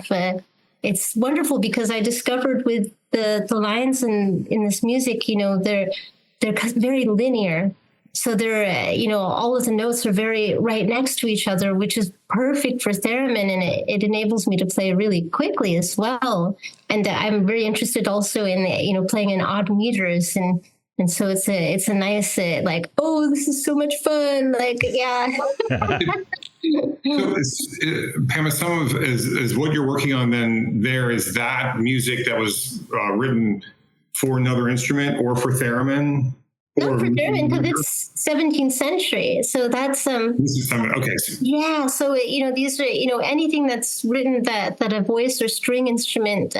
it's wonderful because I discovered with the lines in this music, they're very linear, so they're all of the notes are very right next to each other, which is perfect for theremin, and it enables me to play really quickly as well. And I'm very interested also in playing in odd meters, and so it's a nice like, oh, this is so much fun, like, yeah. So, Pam, is what you're working on then there is that music that was written for another instrument or for theremin? Not for theremin, because it's 17th century. So that's This is okay. Yeah, so these are anything that's written that a voice or string instrument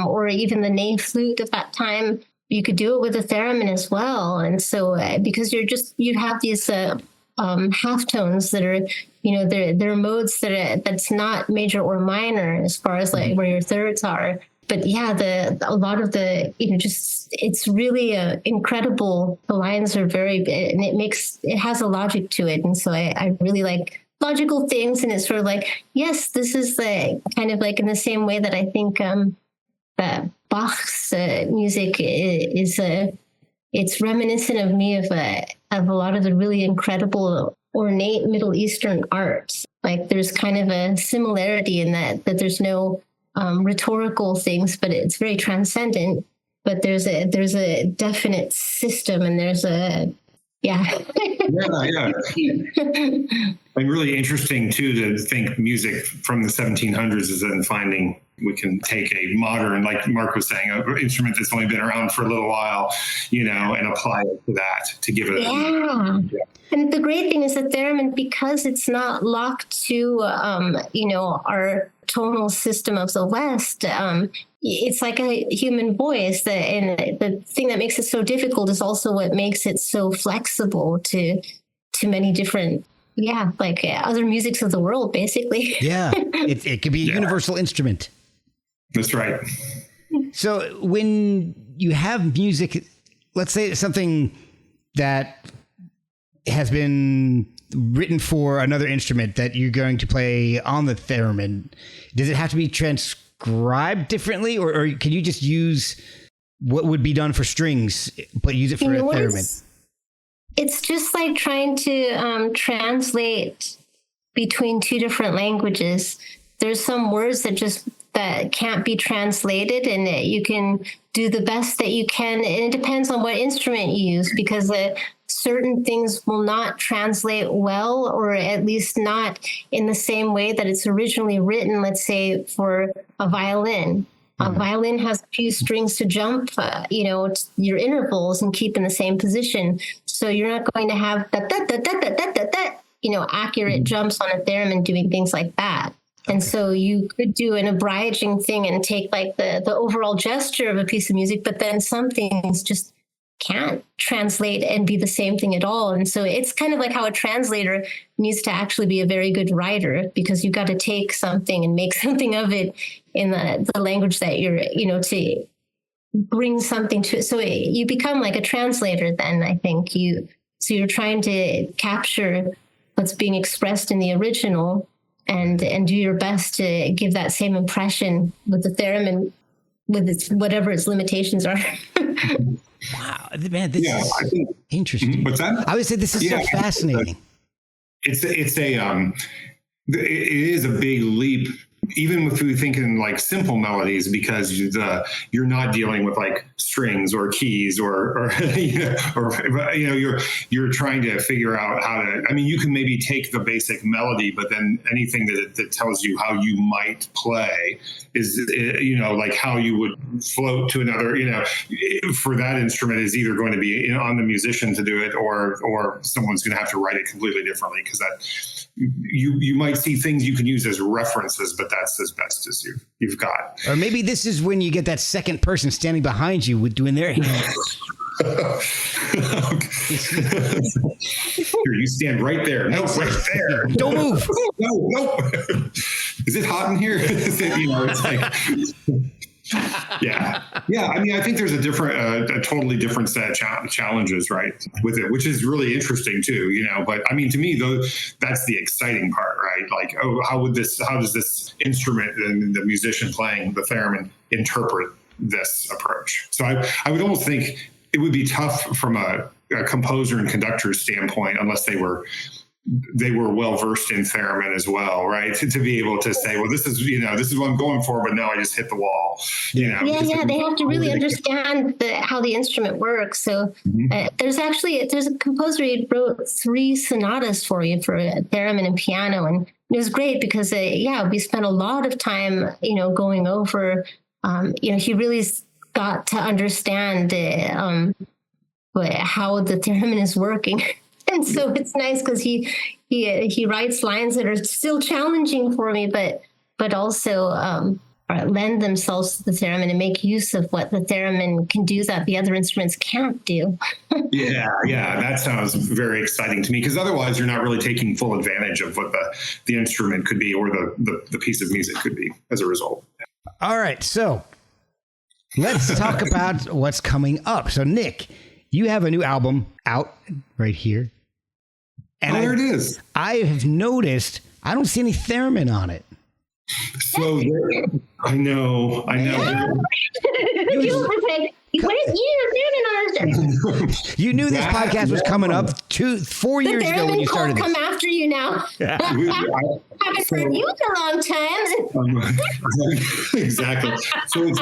or even the ney flute at that time, you could do it with a theremin as well. And so because you have these half tones that are there are modes that's not major or minor as far as like where your thirds are, but yeah, a lot of the, just, it's really incredible. The lines are very, and it has a logic to it. And so I really like logical things. And it's sort of like, yes, this is kind of like in the same way that I think that Bach's music is it's reminiscent of me of a lot of the really incredible ornate Middle Eastern art. Like there's kind of a similarity in that there's no rhetorical things, but it's very transcendent. But there's a definite system, and there's a yeah. And really interesting too to think music from the 1700s is then finding we can take a modern, like Mark was saying, an instrument that's only been around for a little while, and apply it to that to give it. Yeah. And the great thing is that theremin, because it's not locked to, our tonal system of the West, it's like a human voice. And the thing that makes it so difficult is also what makes it so flexible to many different, other musics of the world, basically. Yeah, it could be a universal instrument. That's right. So when you have music, let's say it's something that has been written for another instrument that you're going to play on the theremin, does it have to be transcribed differently, or can you just use what would be done for strings, but use it for a theremin? It's just like trying to translate between two different languages. There's some words that can't be translated, and you can do the best that you can. And it depends on what instrument you use, because certain things will not translate well, or at least not in the same way that it's originally written. Let's say for a violin. A violin has a few strings to jump, your intervals and keep in the same position. So you're not going to have accurate jumps on a theremin doing things like that. And so you could do an obliging thing and take like the overall gesture of a piece of music, but then some things just can't translate and be the same thing at all. And so it's kind of like how a translator needs to actually be a very good writer, because you've got to take something and make something of it in the language that you're, to bring something to it. So you become like a translator then, I think. So you're trying to capture what's being expressed in the original and do your best to give that same impression with the theremin, with whatever its limitations are. Wow, man, this is interesting. What's that? I would say this is so fascinating. It is a big leap, even if we think in like simple melodies, because you're not dealing with like strings or keys or you're trying to figure out how to. I mean, you can maybe take the basic melody, but then anything that tells you how you might play is like how you would float to another. For that instrument is either going to be on the musician to do it, or someone's going to have to write it completely differently, because that. You might see things you can use as references, but that's as best as you've got. Or maybe this is when you get that second person standing behind you with doing their hands. Here, you stand right there. No, right there. Don't move. No. Is it hot in here? It's like. Yeah. I mean, I think there's a totally different set of challenges, right, with it, which is really interesting too, But I mean, to me, though, that's the exciting part, right? Like, how does this instrument and the musician playing the theremin interpret this approach? So I would almost think it would be tough from a composer and conductor's standpoint, unless they were well versed in theremin as well, right? To be able to say, well, this is what I'm going for, but now I just hit the wall. They have to really understand how the instrument works. So there's a composer who wrote 3 sonatas for theremin and piano, and it was great because we spent a lot of time going over. He really got to understand how the theremin is working. And so it's nice because he writes lines that are still challenging for me, but also lend themselves to the theremin and make use of what the theremin can do that the other instruments can't do. Yeah, that sounds very exciting to me, because otherwise you're not really taking full advantage of what the instrument could be, or the piece of music could be as a result. All right, so let's talk about what's coming up. So, Nick, you have a new album out right here. And there it is. I have noticed I don't see any theremin on it. So I know. You were like, what is You knew this podcast was coming up 4 years ago when you started come this. after you now. Haven't heard you in a long time. Exactly. So it's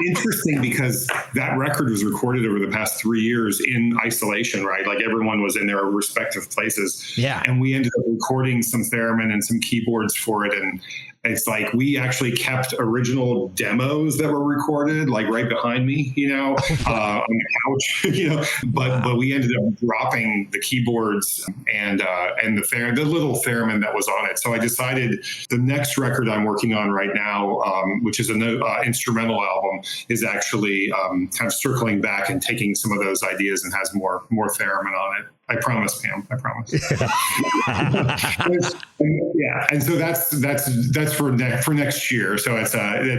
interesting because that record was recorded over the past 3 years in isolation, right? Like everyone was in their respective places. Yeah. And we ended up recording some theremin and some keyboards for it. And it's like we actually kept original demos that were recorded, like right behind me, on the couch, But we ended up dropping the keyboards and the little theremin that was on it. So I decided the next record I'm working on right now, which is an instrumental album, is actually kind of circling back and taking some of those ideas and has more theremin on it. I promise, Pam. I promise. Yeah, and so that's for next year. So it's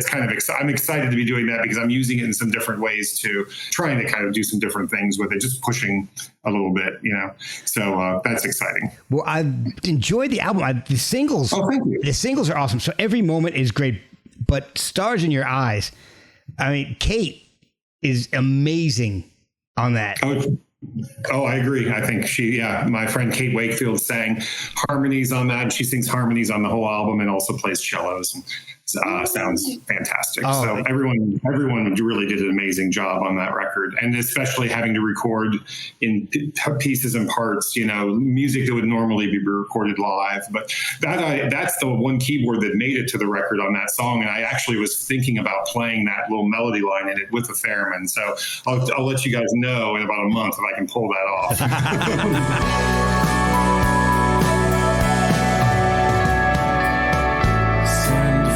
kind of I'm excited to be doing that because I'm using it in some different ways to trying to kind of do some different things with it, just pushing a little bit, So that's exciting. Well, I enjoyed the album. The singles. Oh, thank you. The singles are awesome. So every moment is great. But Stars in Your Eyes. I mean, Kate is amazing on that. Oh, I agree. I think my friend Kate Wakefield sang harmonies on that. And she sings harmonies on the whole album and also plays cellos. And, sounds fantastic. Oh, so everyone really did an amazing job on that record. And especially having to record in pieces and parts, music that would normally be recorded live. But that's the one keyboard that made it to the record on that song. And I actually was thinking about playing that little melody line in it with the theremin. So I'll let you guys know in about a month if I can pull that off.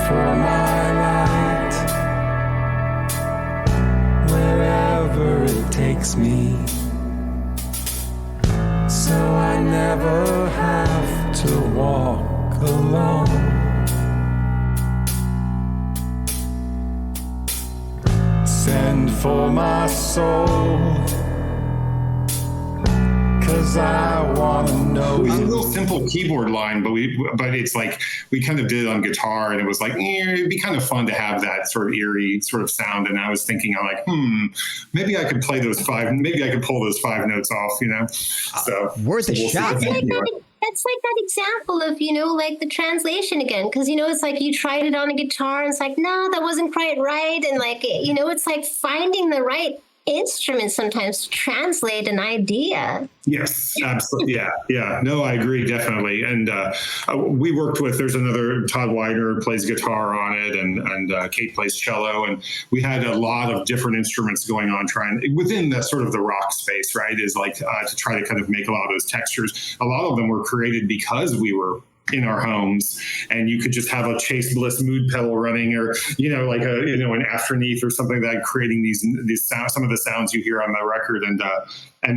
For my light, wherever it takes me, so I never have to walk alone. Send for my soul, 'cause I want to know It's a you. real simple keyboard line, but it's like we kind of did it on guitar, and it was like it'd be kind of fun to have that sort of eerie sort of sound. And I was thinking, I'm like, maybe I could pull those 5 notes off, So Worth a shot. It's like that example of, like the translation again. Because, it's like you tried it on a guitar and it's like, no, that wasn't quite right. And like, it's like finding the right instrument sometimes to translate an idea. Yes, absolutely. Yeah. No, I agree, definitely. And we worked with, there's another Todd Widener plays guitar on it, and Kate plays cello. And we had a lot of different instruments going on within the sort of the rock space, right? Is like to try to kind of make a lot of those textures. A lot of them were created because we were in our homes, and you could just have a Chase Bliss mood pedal running, or like an Afterneath or something like that, creating these sounds, some of the sounds you hear on the record, and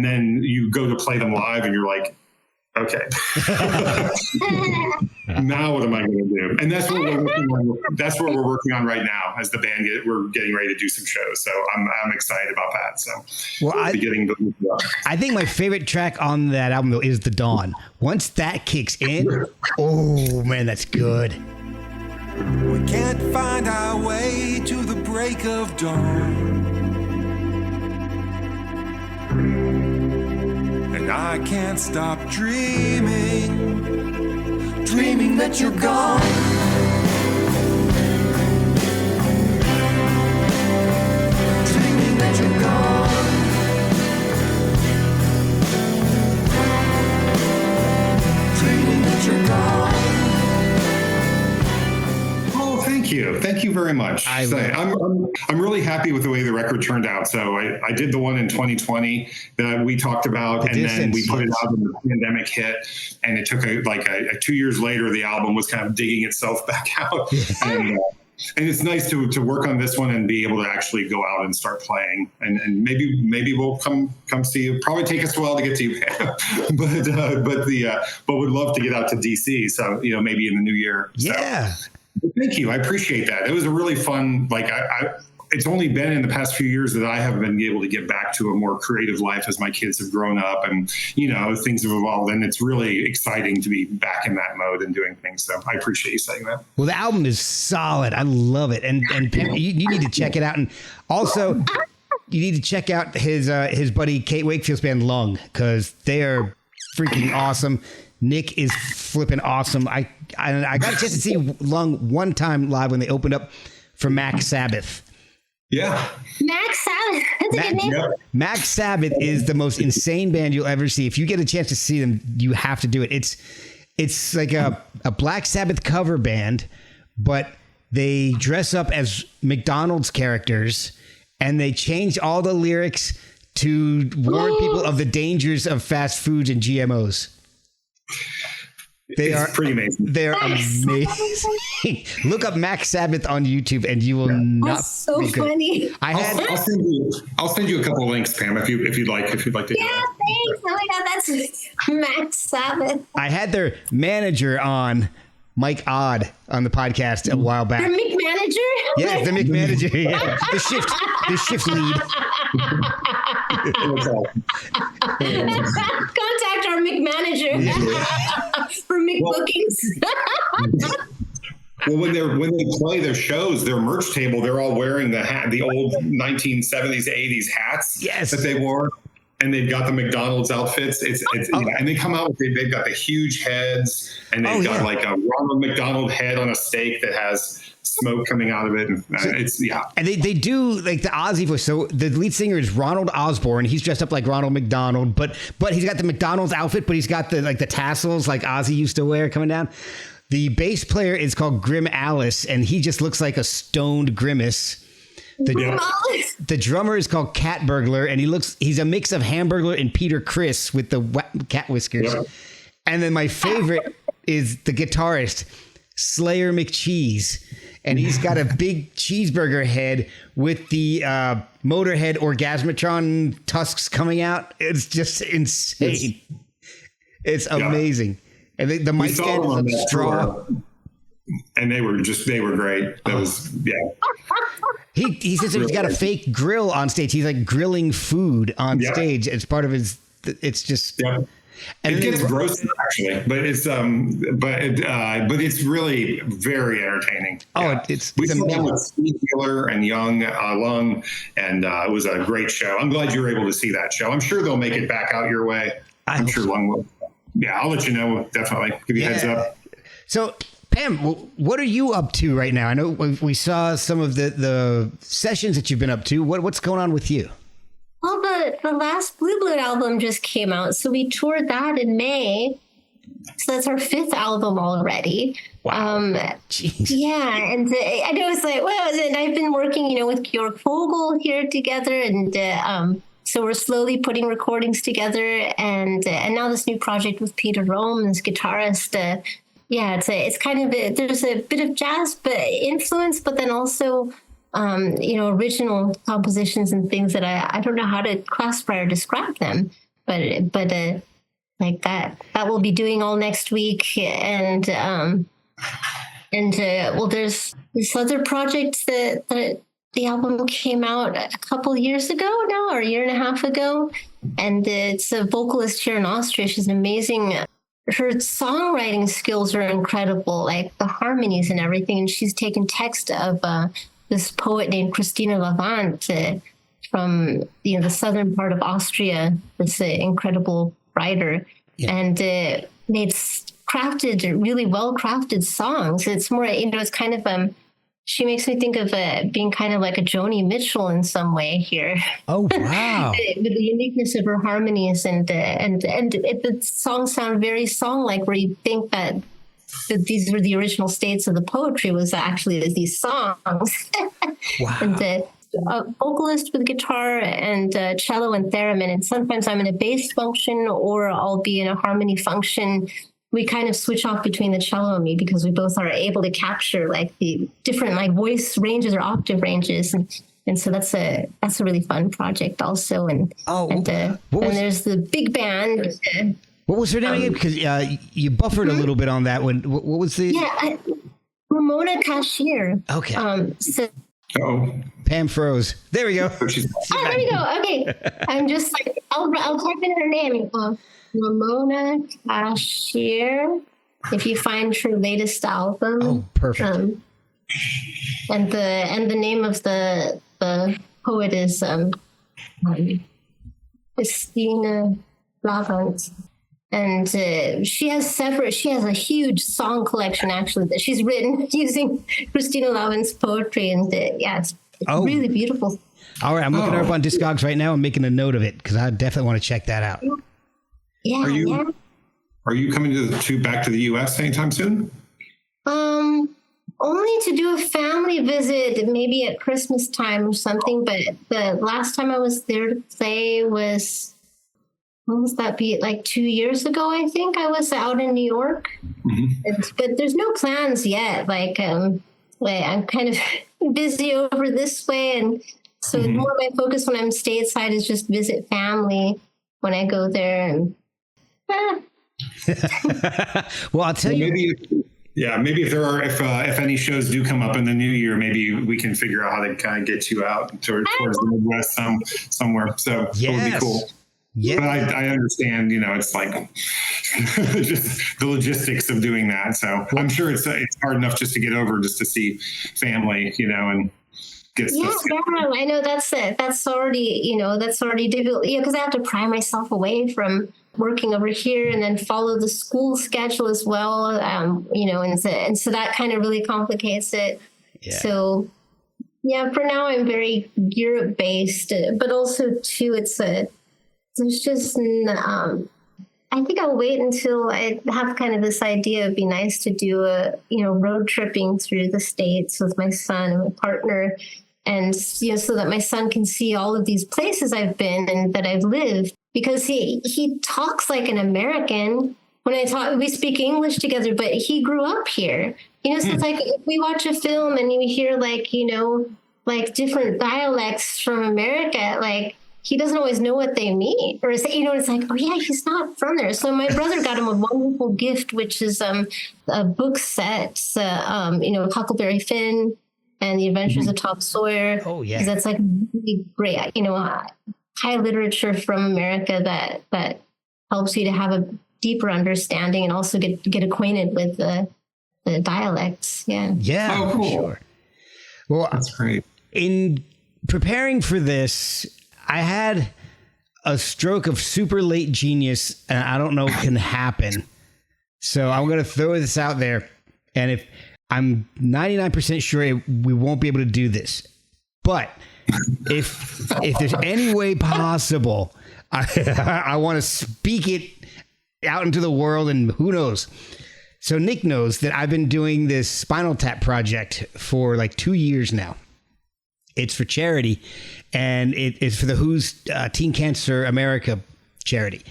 then you go to play them live, and you're like, okay, now what am I going to do? And that's what we're working on. That's what we're working on right now as the band. We're getting ready to do some shows, so I'm excited about that. So I think my favorite track on that album though is The Dawn. Once that kicks in, oh man, that's good. We can't find our way to the break of dawn, and I can't stop dreaming that you're gone. Dreaming that you're gone. Dreaming that you're gone. Oh, thank you very much. I'm really happy with the way the record turned out. So I did the one in 2020 that we talked about, and then we put it out when the pandemic hit, and it took 2 years later, the album was kind of digging itself back out. And it's nice to work on this one and be able to actually go out and start playing, and maybe we'll come see you. Probably take us a while to get to you, but would love to get out to DC. So maybe in the new year. Yeah. So, thank you. I appreciate that. It was a really fun. it's only been in the past few years that I have been able to get back to a more creative life as my kids have grown up and, things have evolved. And it's really exciting to be back in that mode and doing things. So I appreciate you saying that. Well, the album is solid. I love it. And Pam, you need to check it out. And also, you need to check out his buddy Kate Wakefield's band Lung, because they are freaking awesome. Nick is flipping awesome. I got a chance to see Lung one time live when they opened up for Max Sabbath. Yeah. Max Sabbath. That's a good name. Yeah. Max Sabbath is the most insane band you'll ever see. If you get a chance to see them, you have to do it. It's like a Black Sabbath cover band, but they dress up as McDonald's characters and they change all the lyrics to warn people of the dangers of fast foods and GMOs. It's pretty amazing. They're amazing. Look up Max Sabbath on YouTube, and you will not. That's so be good. funny. I'll send you a couple of links, Pam, if you'd like to. Yeah, thanks. Oh my God, that's Max Sabbath. I had their manager on, Mike Odd, on the podcast a while back. The Mick manager. Yeah, the Mick manager. Yeah. The shift lead. Contact our Mick manager for Mick bookings. Well, when they play their shows, their merch table, they're all wearing the old 1970s, 80s hats that they wore. And they've got the McDonald's outfits. And they come out with they've got the huge heads, and they've got like a Ronald McDonald head on a steak that has smoke coming out of it. And And they do like the Ozzy voice. So the lead singer is Ronald Osborne. He's dressed up like Ronald McDonald, but he's got the McDonald's outfit, but he's got the tassels like Ozzy used to wear coming down. The bass player is called Grim Alice, and he just looks like a stoned Grimace. The drummer is called Cat Burglar, and he's a mix of Hamburglar and Peter Criss with the cat whiskers. Yep. And then my favorite is the guitarist, Slayer McCheese. And he's got a big cheeseburger head with the Motorhead Orgasmatron tusks coming out. It's just insane. It's amazing. And the mic stand is a straw. And they were great. That was, He says he's got a fake grill on stage. He's like grilling food on stage. It's part of his. It's just. Yeah. And it gets gross actually, but it's really very entertaining. Oh, we saw that with Steve Wheeler and Young Lung, and it was a great show. I'm glad you were able to see that show. I'm sure they'll make it back out your way. I'm sure Lung will. Yeah, I'll let you know. Definitely give you a heads up. So. Pam, what are you up to right now? I know we saw some of the sessions that you've been up to. What's going on with you? Well, the last Blue Blood album just came out, so we toured that in May. So that's our 5th album already. Wow. Yeah, and I know it's like, well, and I've been working, with Georg Vogel here together, and so we're slowly putting recordings together, and now this new project with Peter Rome, this guitarist. It's kind of there's a bit of jazz influence, but then also original compositions and things that I don't know how to classify or describe them, but like that we'll be doing all next week, and there's this other project that the album came out a couple years ago now, or a year and a half ago, and it's a vocalist here in Austria. She's amazing. Her songwriting skills are incredible, like the harmonies and everything. And she's taken text of this poet named Christina Lavant from the southern part of Austria, this incredible writer, and made really well-crafted songs. It's more, it's kind of she makes me think of being kind of like a Joni Mitchell in some way here. Oh, wow. With the uniqueness of her harmonies and the songs sound very song-like, where you think that these were the original states of the poetry was actually these songs. Wow. And the vocalist with guitar and cello and theremin. And sometimes I'm in a bass function or I'll be in a harmony function. We kind of switch off between the cello and me because we both are able to capture like the different like voice ranges or octave ranges, and so that's a really fun project also. And there's the big band. What was her name again? Because you buffered a little bit on that one. What was the? Ramona Cashier. Okay. So Oh, Pam froze. There we go. so she's Oh, there we go. Okay. I'm just like, I'll type in her name. Ramona Cashier. If you find her latest album. Oh, perfect. And the name of the poet is Christina Lavant. And she has a huge song collection actually that she's written using Christina Lavant's poetry, and it's really beautiful. All right, I'm looking her up on Discogs right now. I'm making a note of it because I definitely want to check that out. Yeah. Are you coming back to the U.S. anytime soon? Only to do a family visit, maybe at Christmas time or something. But the last time I was there to play was, when was that? Be like 2 years ago, I think. I was out in New York, but there's no plans yet. Like I'm kind of busy over this way, and so more my focus when I'm stateside is just visit family when I go there. And well, I'll tell you. Maybe if any shows do come up in the new year, maybe we can figure out how to kind of get you out towards the Midwest somewhere. So that would be cool. Yeah, but I understand. It's like just the logistics of doing that. So I'm sure it's hard enough just to get over, just to see family, and get stuff. Yeah, I know that's it. That's already difficult. Because I have to pry myself away from working over here and then follow the school schedule as well. And so that kind of really complicates it. Yeah. So, for now I'm very Europe based, but also too, there's just, I think I'll wait until I have kind of this idea. It'd be nice to do road tripping through the States with my son and my partner. And, so that my son can see all of these places I've been and that I've lived. Because he talks like an American. When we speak English together, but he grew up here. So it's like if we watch a film and you hear like different dialects from America, like he doesn't always know what they mean. Or it's like, oh yeah, he's not from there. So my brother got him a wonderful gift, which is a book set, Huckleberry Finn and the Adventures of Tom Sawyer. Oh yeah, that's like really great. High literature from America that helps you to have a deeper understanding and also get acquainted with the dialects. Yeah, cool. For sure. Well, that's great. In preparing for this, I had a stroke of super late genius, and I don't know what can happen. So I'm going to throw this out there, and if I'm 99% sure we won't be able to do this, but if there's any way possible, I want to speak it out into the world, and who knows. So Nick knows that I've been doing this Spinal Tap project for like 2 years now. It's for charity, and it is for the WHO's Teen Cancer America charity.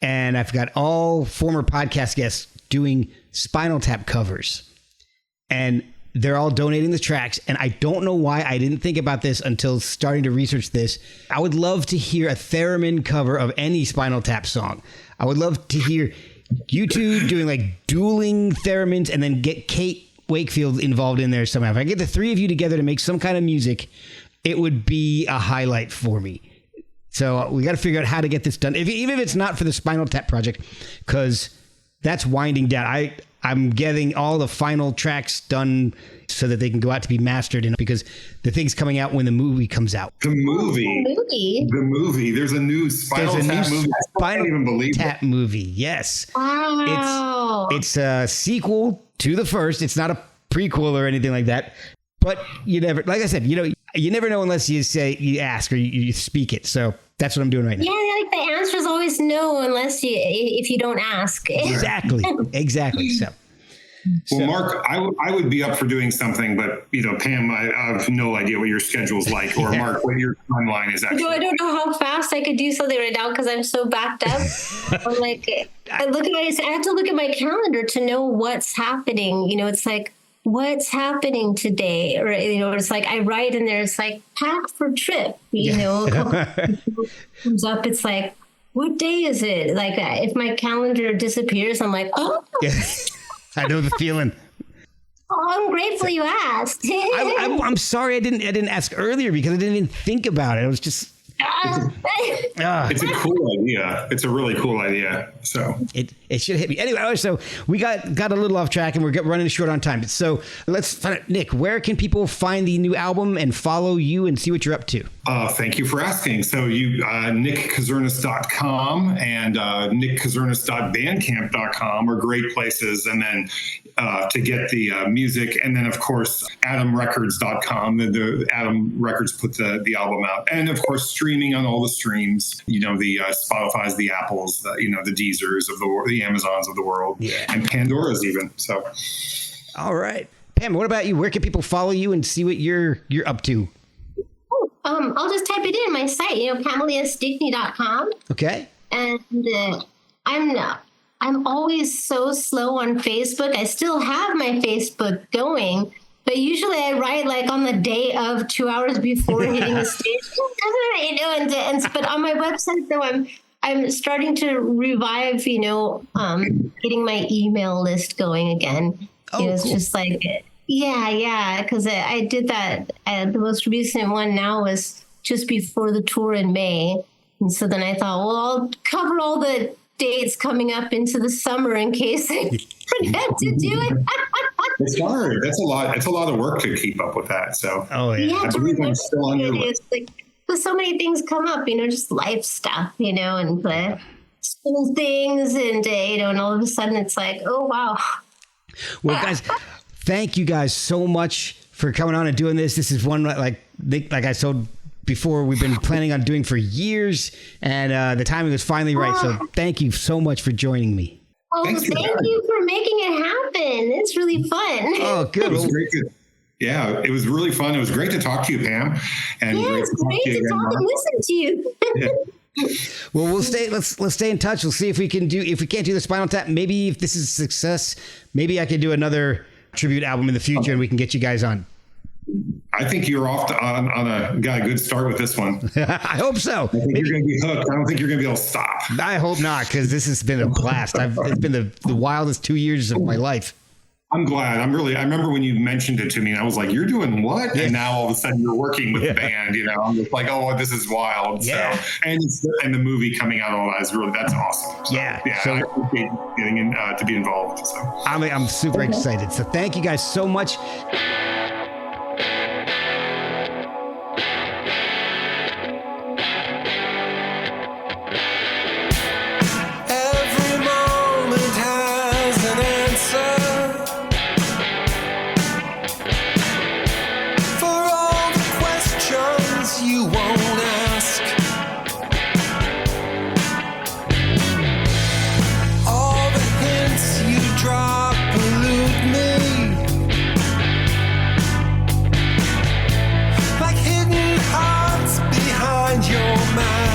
And I've got all former podcast guests doing Spinal Tap covers, and they're all donating the tracks, and I don't know why I didn't think about this until starting to research this. I would love to hear a theremin cover of any Spinal Tap song. I would love to hear you two doing like dueling theremins, and then get Kate Wakefield involved in there somehow. If I get the three of you together to make some kind of music, it would be a highlight for me. So we got to figure out how to get this done, even if it's not for the Spinal Tap project, because that's winding down. I'm getting all the final tracks done so that they can go out to be mastered, because the thing's coming out when the movie comes out. The movie. There's a new Spinal Tap movie. I can't even believe Tap movie. Yes. Wow. It's a sequel to the first. It's not a prequel or anything like that. But you never, like I said, you never know unless you ask or you speak it. So that's what I'm doing right now. Yeah, like the answer is always no if you don't ask. Exactly. Well, Mark, I would be up for doing something, but Pam, I have no idea what your schedule's like, or Mark, what your timeline is actually. I don't know how fast I could do something right now because I'm so backed up. I'm like, I have to look at my calendar to know what's happening. It's like, what's happening today? Or, it's like I write in there, it's like pack for trip, a couple comes up, it's like, what day is it? Like if my calendar disappears, I'm like, oh. I know the feeling. I'm I'm grateful you asked. I'm sorry I didn't ask earlier because I didn't even think about it. It was just. It's a cool idea. It's a really cool idea. So it should hit me anyway. So we got a little off track and we're running short on time. So let's find out, Nick, where can people find the new album and follow you and see what you're up to? Thank you for asking. So you nickkizirnis.com and nickkizirnis.bandcamp.com are great places. And then to get the music, and then of course adamrecords.com. The Adam Records put the album out, and of course streaming on all the streams. The Spotify's, the Apples, the Deezers of the world, the Amazons of the world, and Pandora's even. So, all right, Pam, what about you? Where can people follow you and see what you're up to? I'll just type it in my site, PameliaStickney.com. Okay. And I'm always so slow on Facebook. I still have my Facebook going, but usually I write like on the day of 2 hours before hitting the stage. But on my website though, I'm starting to revive, getting my email list going again. It's cool. Just like, because I did that. The most recent one now was just before the tour in May. And so then I thought, well, I'll cover all the dates coming up into the summer in case I forget to do it. It's hard. That's a lot. It's a lot of work to keep up with that. So, I believe I'm still on your list. Because so many things come up, just life stuff, and school things, and and all of a sudden it's like, oh wow. Well, guys, thank you guys so much for coming on and doing this. This is one like I told before, we've been planning on doing for years, and the timing was finally right. So thank you so much for joining me. Oh, thank you for making it happen. It's really fun. Oh, good. It was great. Yeah, it was really fun. It was great to talk to you, Pam. And it's great to talk and listen to you. Well, let's stay in touch. We'll see if we can't do the Spinal Tap. Maybe if this is a success, maybe I could do another tribute album in the future and we can get you guys on. I think you're off got a good start with this one. I hope so. I think you're going to be hooked. I don't think you're going to be able to stop. I hope not, because this has been a blast. It's been the wildest 2 years of my life. I'm glad. I remember when you mentioned it to me, and I was like, you're doing what? And now all of a sudden you're working with the band, I'm just like, oh, this is wild. Yeah. So, and the movie coming out, all that is really, that's awesome. So, so I appreciate getting to be involved. So I'm super excited. So thank you guys so much. Your mind.